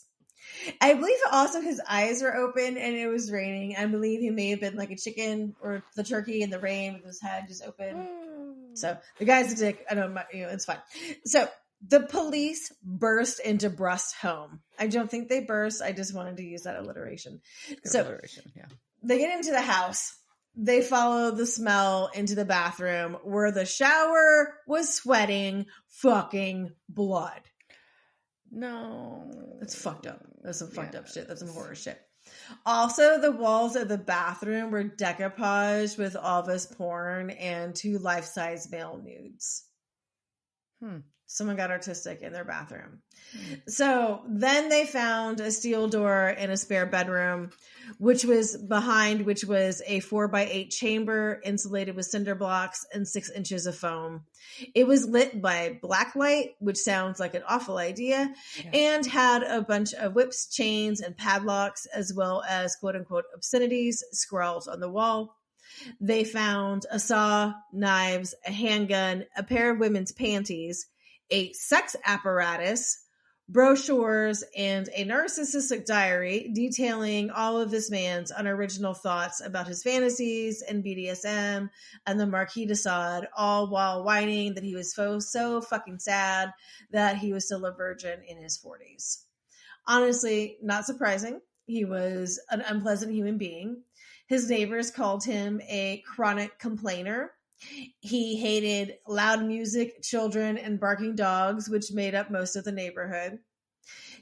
I believe also his eyes were open and it was raining. I believe he may have been like a chicken or the turkey in the rain with his head just open. So the guy's a dick. I don't, it's fine. So the police burst into Brust's home. I don't think they burst. I just wanted to use that alliteration. Yeah. They get into the house. They follow the smell into the bathroom where the shower was sweating fucking blood. No. That's fucked up. That's some fucked up shit. That's some horror shit. Also, the walls of the bathroom were decoupaged with Elvis porn and 2 life-size male nudes. Someone got artistic in their bathroom. So then they found a steel door in a spare bedroom, which was a 4x8 chamber insulated with cinder blocks and 6 inches of foam. It was lit by black light, which sounds like an awful idea, and had a bunch of whips, chains, and padlocks, as well as quote-unquote obscenities scrawled on the wall. They found a saw, knives, a handgun, a pair of women's panties, a sex apparatus, brochures, and a narcissistic diary detailing all of this man's unoriginal thoughts about his fantasies and BDSM and the Marquis de Sade, all while whining that he was so fucking sad that he was still a virgin in his 40s. Honestly, not surprising. He was an unpleasant human being. His neighbors called him a chronic complainer. He hated loud music, children, and barking dogs, which made up most of the neighborhood.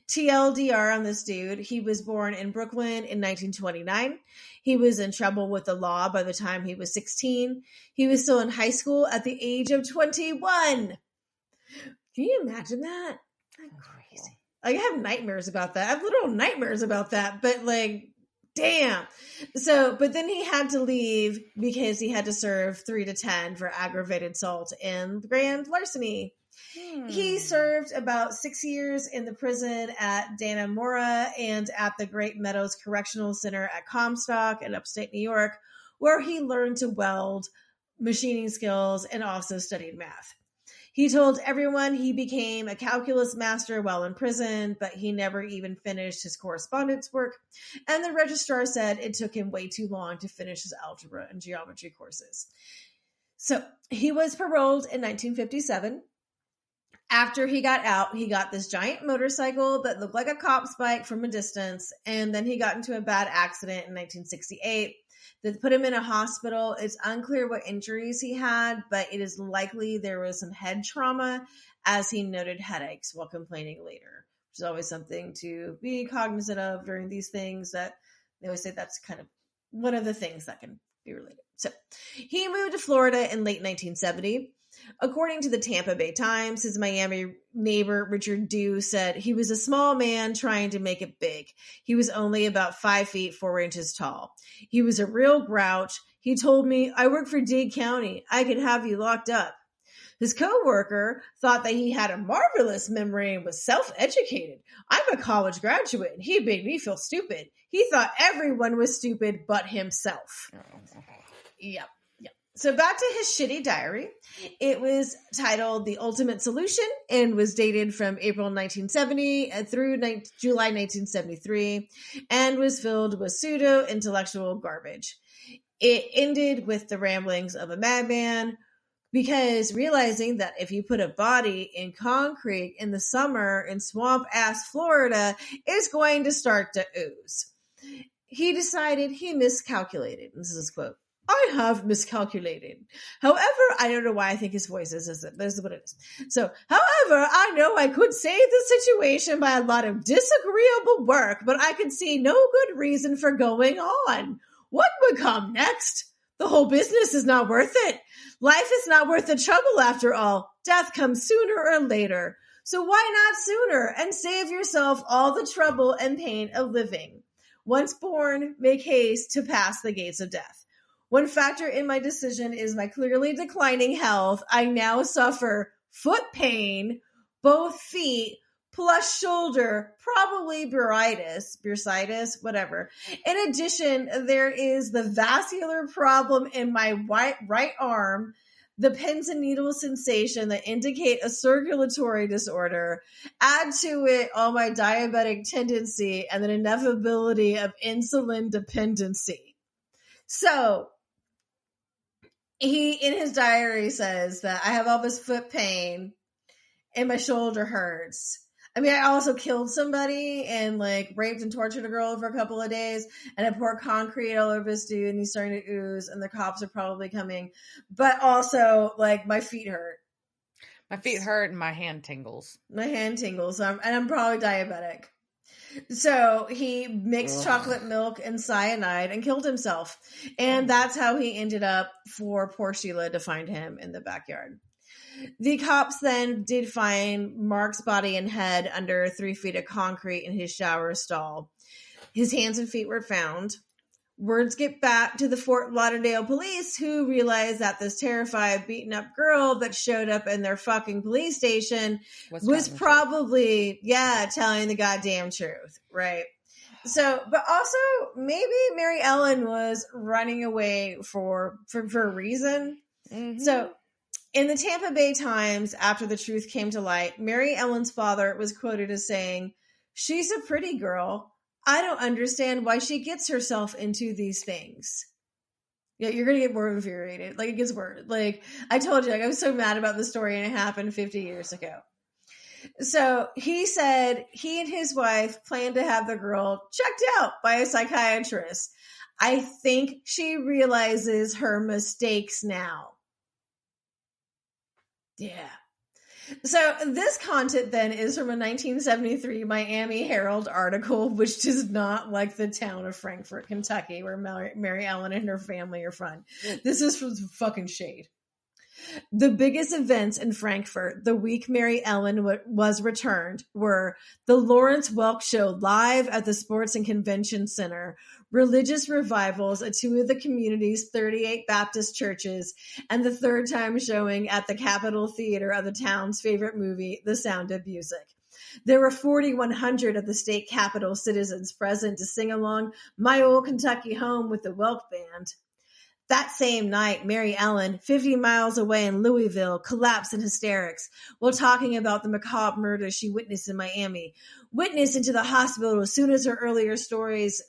TLDR on this dude, he was born in Brooklyn in 1929. He was in trouble with the law by the time he was 16. He was still in high school at the age of 21. Can you imagine that? That's crazy. Like, I have nightmares about that. I have literal nightmares about that, but like, damn. So, but then he had to leave because he had to serve 3 to 10 for aggravated assault and grand larceny. He served about 6 years in the prison at Dannemora and at the Great Meadows Correctional Center at Comstock in upstate New York, where he learned to weld, machining skills, and also studied math. He told everyone he became a calculus master while in prison, but he never even finished his correspondence work. And the registrar said it took him way too long to finish his algebra and geometry courses. So he was paroled in 1957. After he got out, he got this giant motorcycle that looked like a cop's bike from a distance. And then he got into a bad accident in 1968 that put him in a hospital. It's unclear what injuries he had, but it is likely there was some head trauma, as he noted headaches while complaining later, which is always something to be cognizant of during these things. That they always say that's kind of one of the things that can be related. So he moved to Florida in late 1970. According to the Tampa Bay Times, his Miami neighbor, Richard Dew, said he was a small man trying to make it big. He was only about 5 feet 4 inches tall. He was a real grouch. He told me, "I work for Dade County. I could have you locked up." His co-worker thought that he had a marvelous memory and was self-educated. "I'm a college graduate, and he made me feel stupid. He thought everyone was stupid but himself." Yep. So back to his shitty diary. It was titled The Ultimate Solution and was dated from April 1970 through July 1973 and was filled with pseudo-intellectual garbage. It ended with the ramblings of a madman because realizing that if you put a body in concrete in the summer in swamp-ass Florida, it's going to start to ooze. He decided he miscalculated. This is his quote. I have miscalculated. However, I don't know why I think his voice is this. This is what it is. So, however, I know I could save the situation by a lot of disagreeable work, but I could see no good reason for going on. What would come next? The whole business is not worth it. Life is not worth the trouble after all. Death comes sooner or later. So why not sooner and save yourself all the trouble and pain of living? Once born, make haste to pass the gates of death. One factor in my decision is my clearly declining health. I now suffer foot pain, both feet, plus shoulder, probably bursitis, whatever. In addition, there is the vascular problem in my right arm, the pins and needles sensation that indicate a circulatory disorder. Add to it all my diabetic tendency and the inevitability of insulin dependency. So, he, in his diary, says that I have all this foot pain and my shoulder hurts. I mean, I also killed somebody and like raped and tortured a girl for a couple of days, and I poured concrete all over this dude and he's starting to ooze and the cops are probably coming. But also, like, my feet hurt. My feet hurt and my hand tingles. My hand tingles, and I'm probably diabetic. So he mixed chocolate milk and cyanide and killed himself. And that's how he ended up for poor Sheila to find him in the backyard. The cops then did find Mark's body and head under 3 feet of concrete in his shower stall. His hands and feet were found. Words get back to the Fort Lauderdale police, who realized that this terrified, beaten up girl that showed up in their fucking police station was probably, telling the goddamn truth, right? So, but also maybe Mary Ellen was running away for a reason. Mm-hmm. So, in the Tampa Bay Times, after the truth came to light, Mary Ellen's father was quoted as saying, "She's a pretty girl. I don't understand why she gets herself into these things." Yeah, you're going to get more infuriated. Like, it gets worse. Like, I told you, like, I was so mad about the story and it happened 50 years ago. So he said he and his wife planned to have the girl checked out by a psychiatrist. I think she realizes her mistakes now. Yeah. So this content then is from a 1973 Miami Herald article, which does not like the town of Frankfort, Kentucky, where Mary Ellen and her family are from. This is from fucking shade. The biggest events in Frankfurt the week Mary Ellen was returned were the Lawrence Welk Show live at the Sports and Convention Center, religious revivals at 2 of the community's 38 Baptist churches, and the third time showing at the Capitol Theater of the town's favorite movie, The Sound of Music. There were 4,100 of the state capitol citizens present to sing along My Old Kentucky Home with the Welk Band. That same night, Mary Ellen, 50 miles away in Louisville, collapsed in hysterics while talking about the macabre murder she witnessed in Miami. Whisked into the hospital as soon as her earlier stories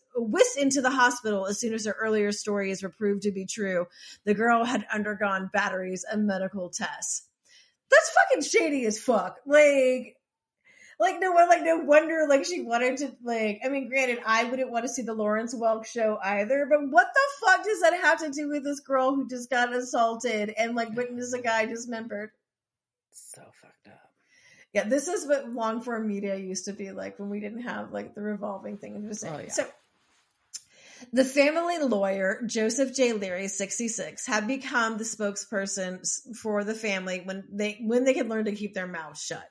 were proved to be true. The girl had undergone batteries of medical tests. That's fucking shady as fuck. No wonder, she wanted to, I mean, granted, I wouldn't want to see the Lawrence Welk Show either, but what the fuck does that have to do with this girl who just got assaulted and, witnessed a guy dismembered? So fucked up. Yeah, this is what long-form media used to be like when we didn't have, the revolving thing. I'm just saying. Oh, yeah. So, the family lawyer, Joseph J. Leary, 66, had become the spokesperson for the family when they could learn to keep their mouths shut.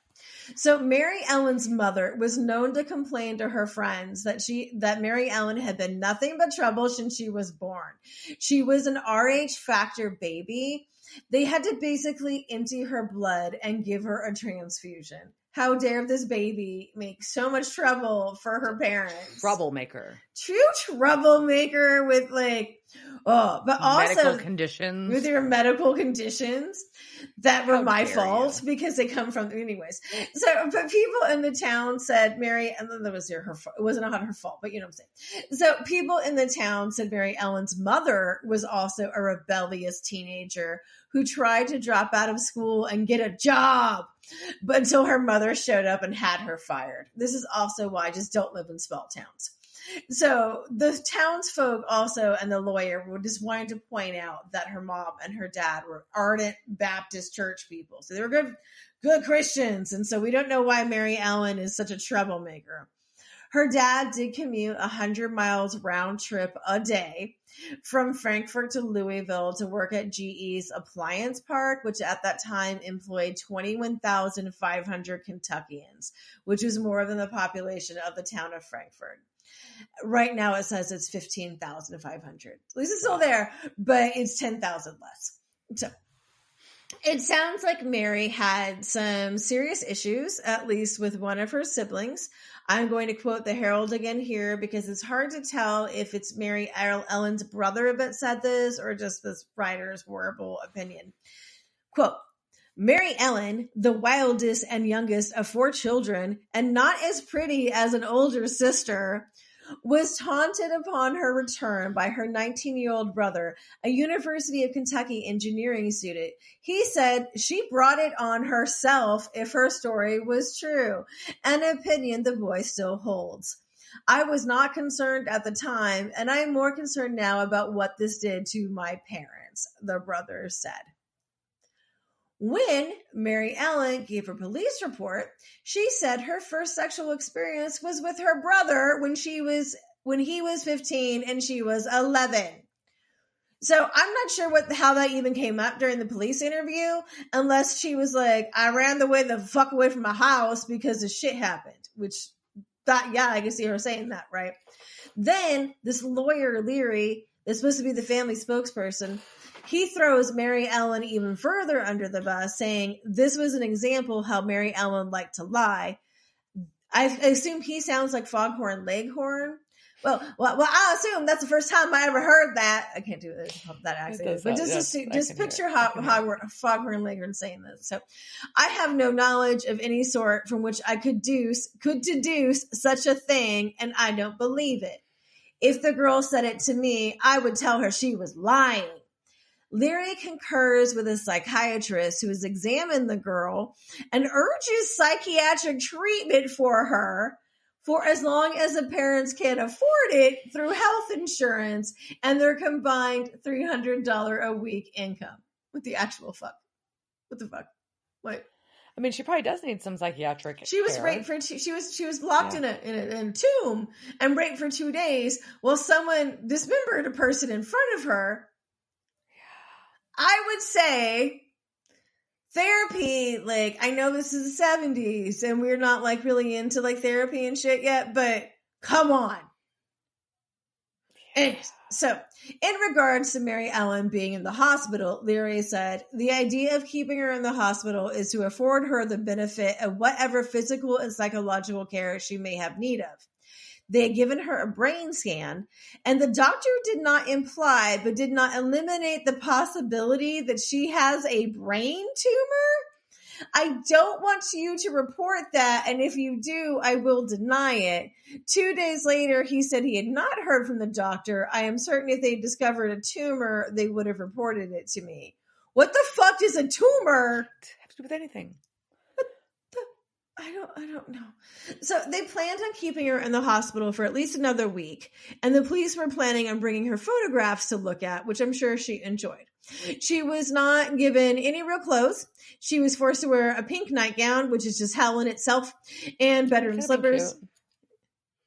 So Mary Ellen's mother was known to complain to her friends that Mary Ellen had been nothing but trouble since she was born. She was an RH factor baby. They had to basically empty her blood and give her a transfusion. How dare this baby make so much trouble for her parents? Troublemaker. True troublemaker with Oh, but Medical also conditions. with your medical conditions that were How my dare fault you. because they come from anyways. So, but people in the town said Mary, and then that was her fault. It wasn't her fault, but you know what I'm saying. So people in the town said Mary Ellen's mother was also a rebellious teenager who tried to drop out of school and get a job, but until her mother showed up and had her fired. This is also why I just don't live in small towns. So the townsfolk also and the lawyer were just wanting to point out that her mom and her dad were ardent Baptist church people. So they were good Christians. And so we don't know why Mary Ellen is such a troublemaker. Her dad did commute 100 miles round trip a day from Frankfurt to Louisville to work at GE's Appliance Park, which at that time employed 21,500 Kentuckians, which was more than the population of the town of Frankfurt. Right now it says it's 15,500. At least it's still there, but it's 10,000 less. So it sounds like Mary had some serious issues, at least with one of her siblings. I'm going to quote the Herald again here because it's hard to tell if it's Mary Ellen's brother that said this or just this writer's horrible opinion. Quote, Mary Ellen, the wildest and youngest of 4 children, and not as pretty as an older sister, was taunted upon her return by her 19-year-old brother, a University of Kentucky engineering student. He said she brought it on herself if her story was true, an opinion the boy still holds. I was not concerned at the time, and I am more concerned now about what this did to my parents, the brother said. When Mary Ellen gave her police report, she said her first sexual experience was with her brother when he was 15 and she was 11. So I'm not sure how that even came up during the police interview, unless she was like, I ran the fuck away from my house because the shit happened, which I can see her saying that, right? Then this lawyer, Leary, is supposed to be the family spokesperson. He throws Mary Ellen even further under the bus, saying this was an example how Mary Ellen liked to lie. I assume he sounds like Foghorn Leghorn. Well, I assume that's the first time I ever heard that. I can't do that accent, but just picture Foghorn Leghorn saying this. So, I have no knowledge of any sort from which I could deduce such a thing, and I don't believe it. If the girl said it to me, I would tell her she was lying. Leary concurs with a psychiatrist who has examined the girl and urges psychiatric treatment for her for as long as the parents can afford it through health insurance and their combined $300 a week income. What the actual fuck? What the fuck? What? I mean, she probably does need some psychiatric. She was care. raped for she was locked in a tomb and raped for 2 days while someone dismembered a person in front of her. I would say therapy, like, I know this is the 70s and we're not like really into like therapy and shit yet, but come on. And so, in regards to Mary Ellen being in the hospital, Leary said, the idea of keeping her in the hospital is to afford her the benefit of whatever physical and psychological care she may have need of. They had given her a brain scan, and the doctor did not imply, but did not eliminate the possibility that she has a brain tumor. I don't want you to report that, and if you do, I will deny it. 2 days later, he said he had not heard from the doctor. I am certain if they discovered a tumor, they would have reported it to me. What the fuck is a tumor? It has to do with anything. I don't know. So they planned on keeping her in the hospital for at least another week, and the police were planning on bringing her photographs to look at, which I'm sure she enjoyed. She was not given any real clothes. She was forced to wear a pink nightgown, which is just hell in itself, and bedroom slippers.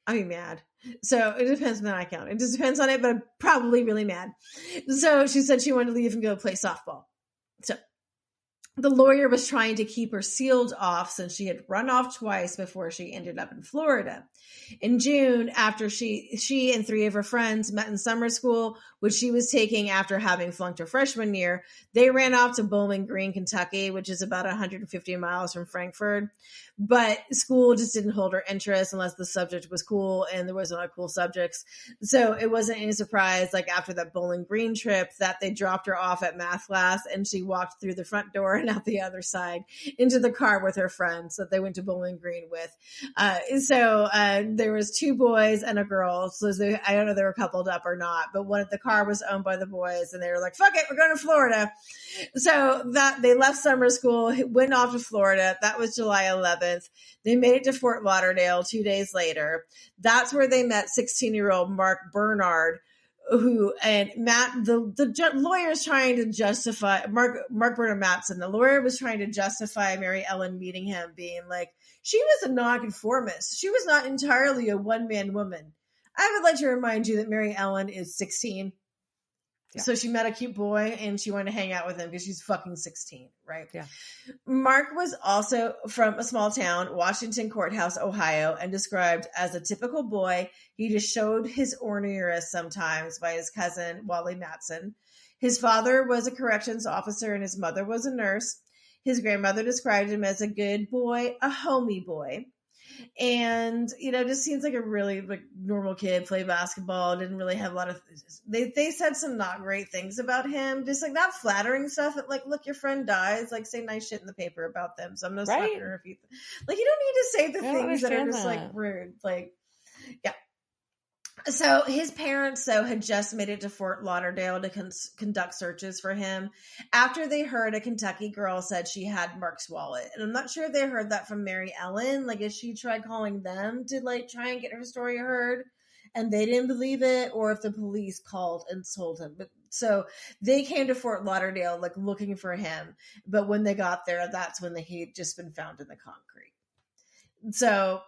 I'd be mad. So it depends on the nightgown. It just depends on it, but I'm probably really mad. So she said she wanted to leave and go play softball. So the lawyer was trying to keep her sealed off since she had run off twice before she ended up in Florida. In June, after she and 3 of her friends met in summer school, which she was taking after having flunked her freshman year, they ran off to Bowling Green, Kentucky, which is about 150 miles from Frankfurt. but school just didn't hold her interest unless the subject was cool, and there wasn't a cool subjects. So it wasn't any surprise, like after that Bowling Green trip, that they dropped her off at math class and she walked through the front door and out the other side into the car with her friends that they went to Bowling Green with. So there was 2 boys and a girl. So I don't know if they were coupled up or not, but the car was owned by the boys, and they were like, fuck it, we're going to Florida. So that they left summer school, went off to Florida. That was July 11th. They made it to Fort Lauderdale 2 days later. That's where they met 16-year-old Mark Bernard, who, and Matt, the lawyer's trying to justify Mark Bernard Matson. The lawyer was trying to justify Mary Ellen meeting him, being like, she was a nonconformist. She was not entirely a one-man woman. I would like to remind you that Mary Ellen is 16. Yeah. So she met a cute boy and she wanted to hang out with him because she's fucking 16, right? Yeah. Mark was also from a small town, Washington Courthouse, Ohio, and described as a typical boy. He just showed his ornery sometimes by his cousin, Wally Matson. His father was a corrections officer and his mother was a nurse. His grandmother described him as a good boy, a homey boy. And, just seems like a really normal kid, played basketball, didn't really have a lot of, they said some not great things about him, just not flattering stuff. Look, your friend dies, say nice shit in the paper about them. So I'm not slapping her if you, you don't need to say the things that are just rude. Yeah. So his parents, had just made it to Fort Lauderdale to conduct searches for him after they heard a Kentucky girl said she had Mark's wallet. And I'm not sure if they heard that from Mary Ellen. If she tried calling them to try and get her story heard and they didn't believe it, or if the police called and told him. But so they came to Fort Lauderdale, looking for him. But when they got there, that's when he'd just been found in the concrete. So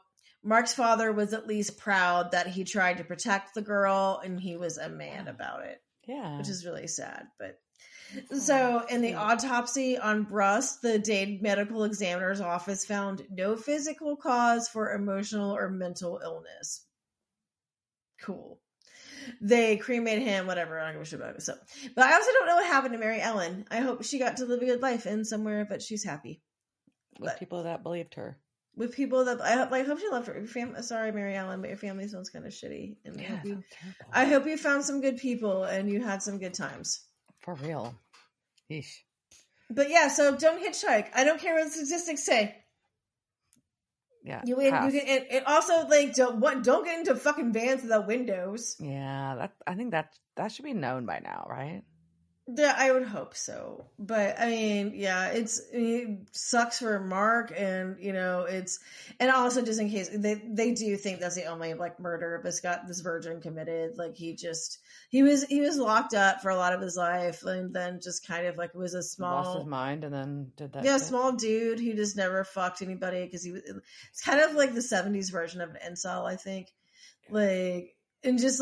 Mark's father was at least proud that he tried to protect the girl, and he was a man about it. Yeah. Which is really sad. But so in the autopsy on Brust, the Dade Medical Examiner's Office found no physical cause for emotional or mental illness. Cool. They cremated him, whatever. I'm not going to about it. So, but I also don't know what happened to Mary Ellen. I hope she got to live a good life in somewhere, but she's happy. With people that believed her. With people that I hope she loved her. Your family, sorry, Mary Ellen, but your family sounds kind of shitty. And I hope you found some good people and you had some good times. For real. Yeesh. But yeah, so don't hitchhike. I don't care what the statistics say. Yeah. You can, and also don't get into fucking vans without windows. Yeah, I think that should be known by now, right? Yeah, I would hope so. But I mean, yeah, it sucks for Mark, and and also just in case they do think that's the only murder this virgin committed. He was locked up for a lot of his life, and then just kind of was a small, lost his mind, and then did that. Yeah, small dude who just never fucked anybody because it's kind of like the 70s version of an incel, I think. And just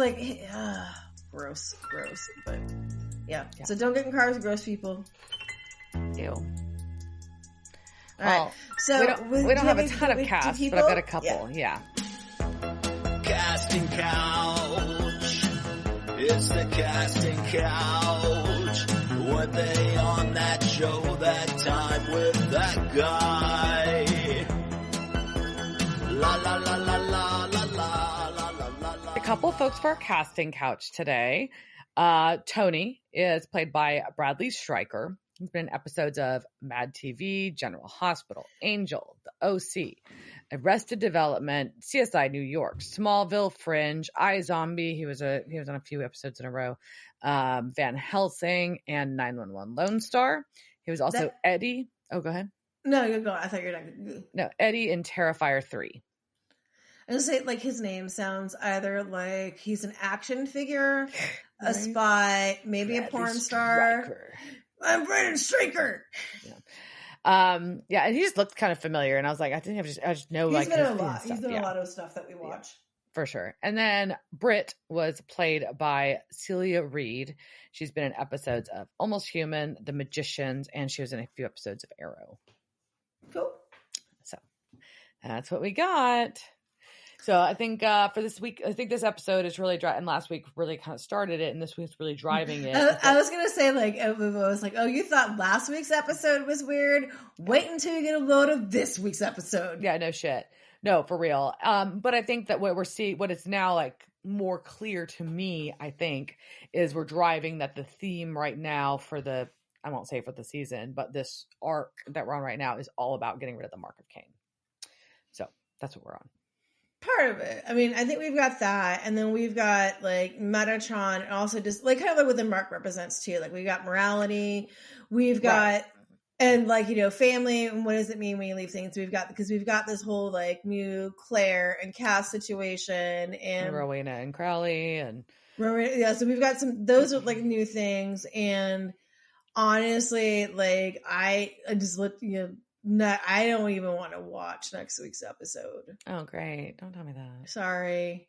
gross, but. Yeah. So don't get in cars with gross people. Ew. All well, right. So we don't have a ton of casts, but I've got a couple. Yeah. Casting couch. It's the casting couch. Were they on that show that time with that guy? La la la la la la la la la la. A couple folks for our casting couch today. Tony is played by Bradley Stryker. He's been in episodes of Mad TV, General Hospital, Angel, The OC, Arrested Development, CSI New York, Smallville, Fringe, iZombie. He was on a few episodes in a row. Van Helsing and 911 Lone Star. He was also Eddie. Oh, go ahead. No, you go. I thought you were not. No, Eddie in Terrifier 3. I was say his name sounds either like he's an action figure, a spy, maybe Bradley a porn star. Stryker. I'm Brandon Stryker. Yeah. Yeah, and he just looked kind of familiar, and I was like, I just know he's been his a lot. stuff. He's been a lot of stuff that we watch. For sure. And then Britt was played by Celia Reed. She's been in episodes of Almost Human, The Magicians, and she was in a few episodes of Arrow. Cool. So that's what we got. So I think for this week, I think this episode is really and last week really kind of started it, and this week's really driving it. I was gonna say, like, I was like, oh, you thought last week's episode was weird? Wait until you get a load of this week's episode. Yeah, no shit. No, for real. But I think that what it's now like more clear to me, I think, is we're driving that the theme right now for I won't say for the season, but this arc that we're on right now is all about getting rid of the Mark of Cain. So that's what we're on. Part of it. I mean, I think we've got that, and then we've got like Metatron, and also just like kind of like what the Mark represents too. Like we've got morality, we've got and like, you know, family, and what does it mean when you leave things? We've got this whole like new Claire and Cass situation, and Rowena and Crowley, and yeah. So we've got those are like new things, and honestly, like I just looked, you know. No, I don't even want to watch next week's episode. Oh, great. Don't tell me that. Sorry.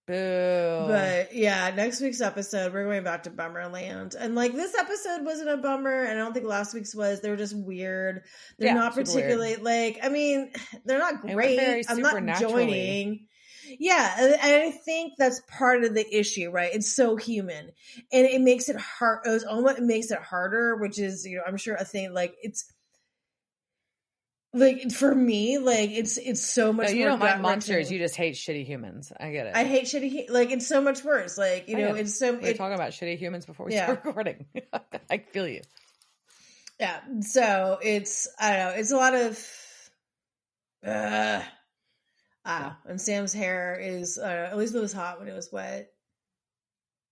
Boo. But yeah, next week's episode, we're going back to Bummerland. And like this episode wasn't a bummer, and I don't think last week's was. They were just weird. They're not particularly like, I mean, they're not great. I'm not joining. Yeah, and I think that's part of the issue, right? It's so human, and it makes it hard. It makes it harder, which is, you know, I'm sure a thing like it's. Like for me, like it's so much. You don't mind monsters. You just hate shitty humans. I get it. I hate shitty. Like it's so much worse. Like, you know, it's so. We were talking about shitty humans before we started recording. I feel you. Yeah. So it's, I don't know. It's a lot of. And Sam's hair is at least it was hot when it was wet.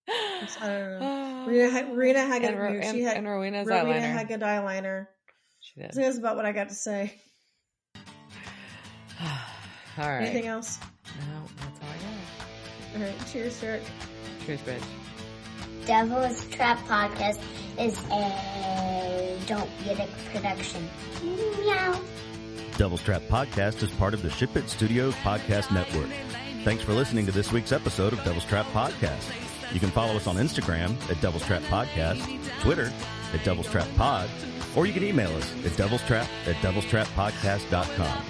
I don't know. Rowena had good eyeliner. She did. So that's about what I got to say. All right. Anything else? No, that's all I got. All right. Cheers, Derek. Cheers, bitch. Devil's Trap Podcast is a Don't Get It production. Meow. Devil's Trap Podcast is part of the Ship It Studios podcast network. Thanks for listening to this week's episode of Devil's Trap Podcast. You can follow us on Instagram at Devil's Trap Podcast, Twitter at Devil's Trap Pod, or you can email us at devilstrap@devilstrappodcast.com.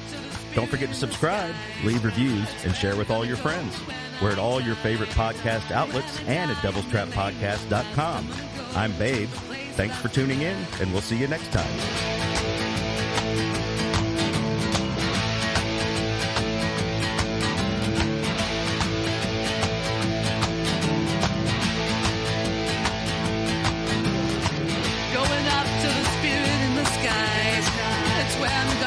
Don't forget to subscribe, leave reviews, and share with all your friends. We're at all your favorite podcast outlets and at devilstrappodcast.com. I'm Babe. Thanks for tuning in, and we'll see you next time. Going up to the spirit in the skies. That's where I'm going.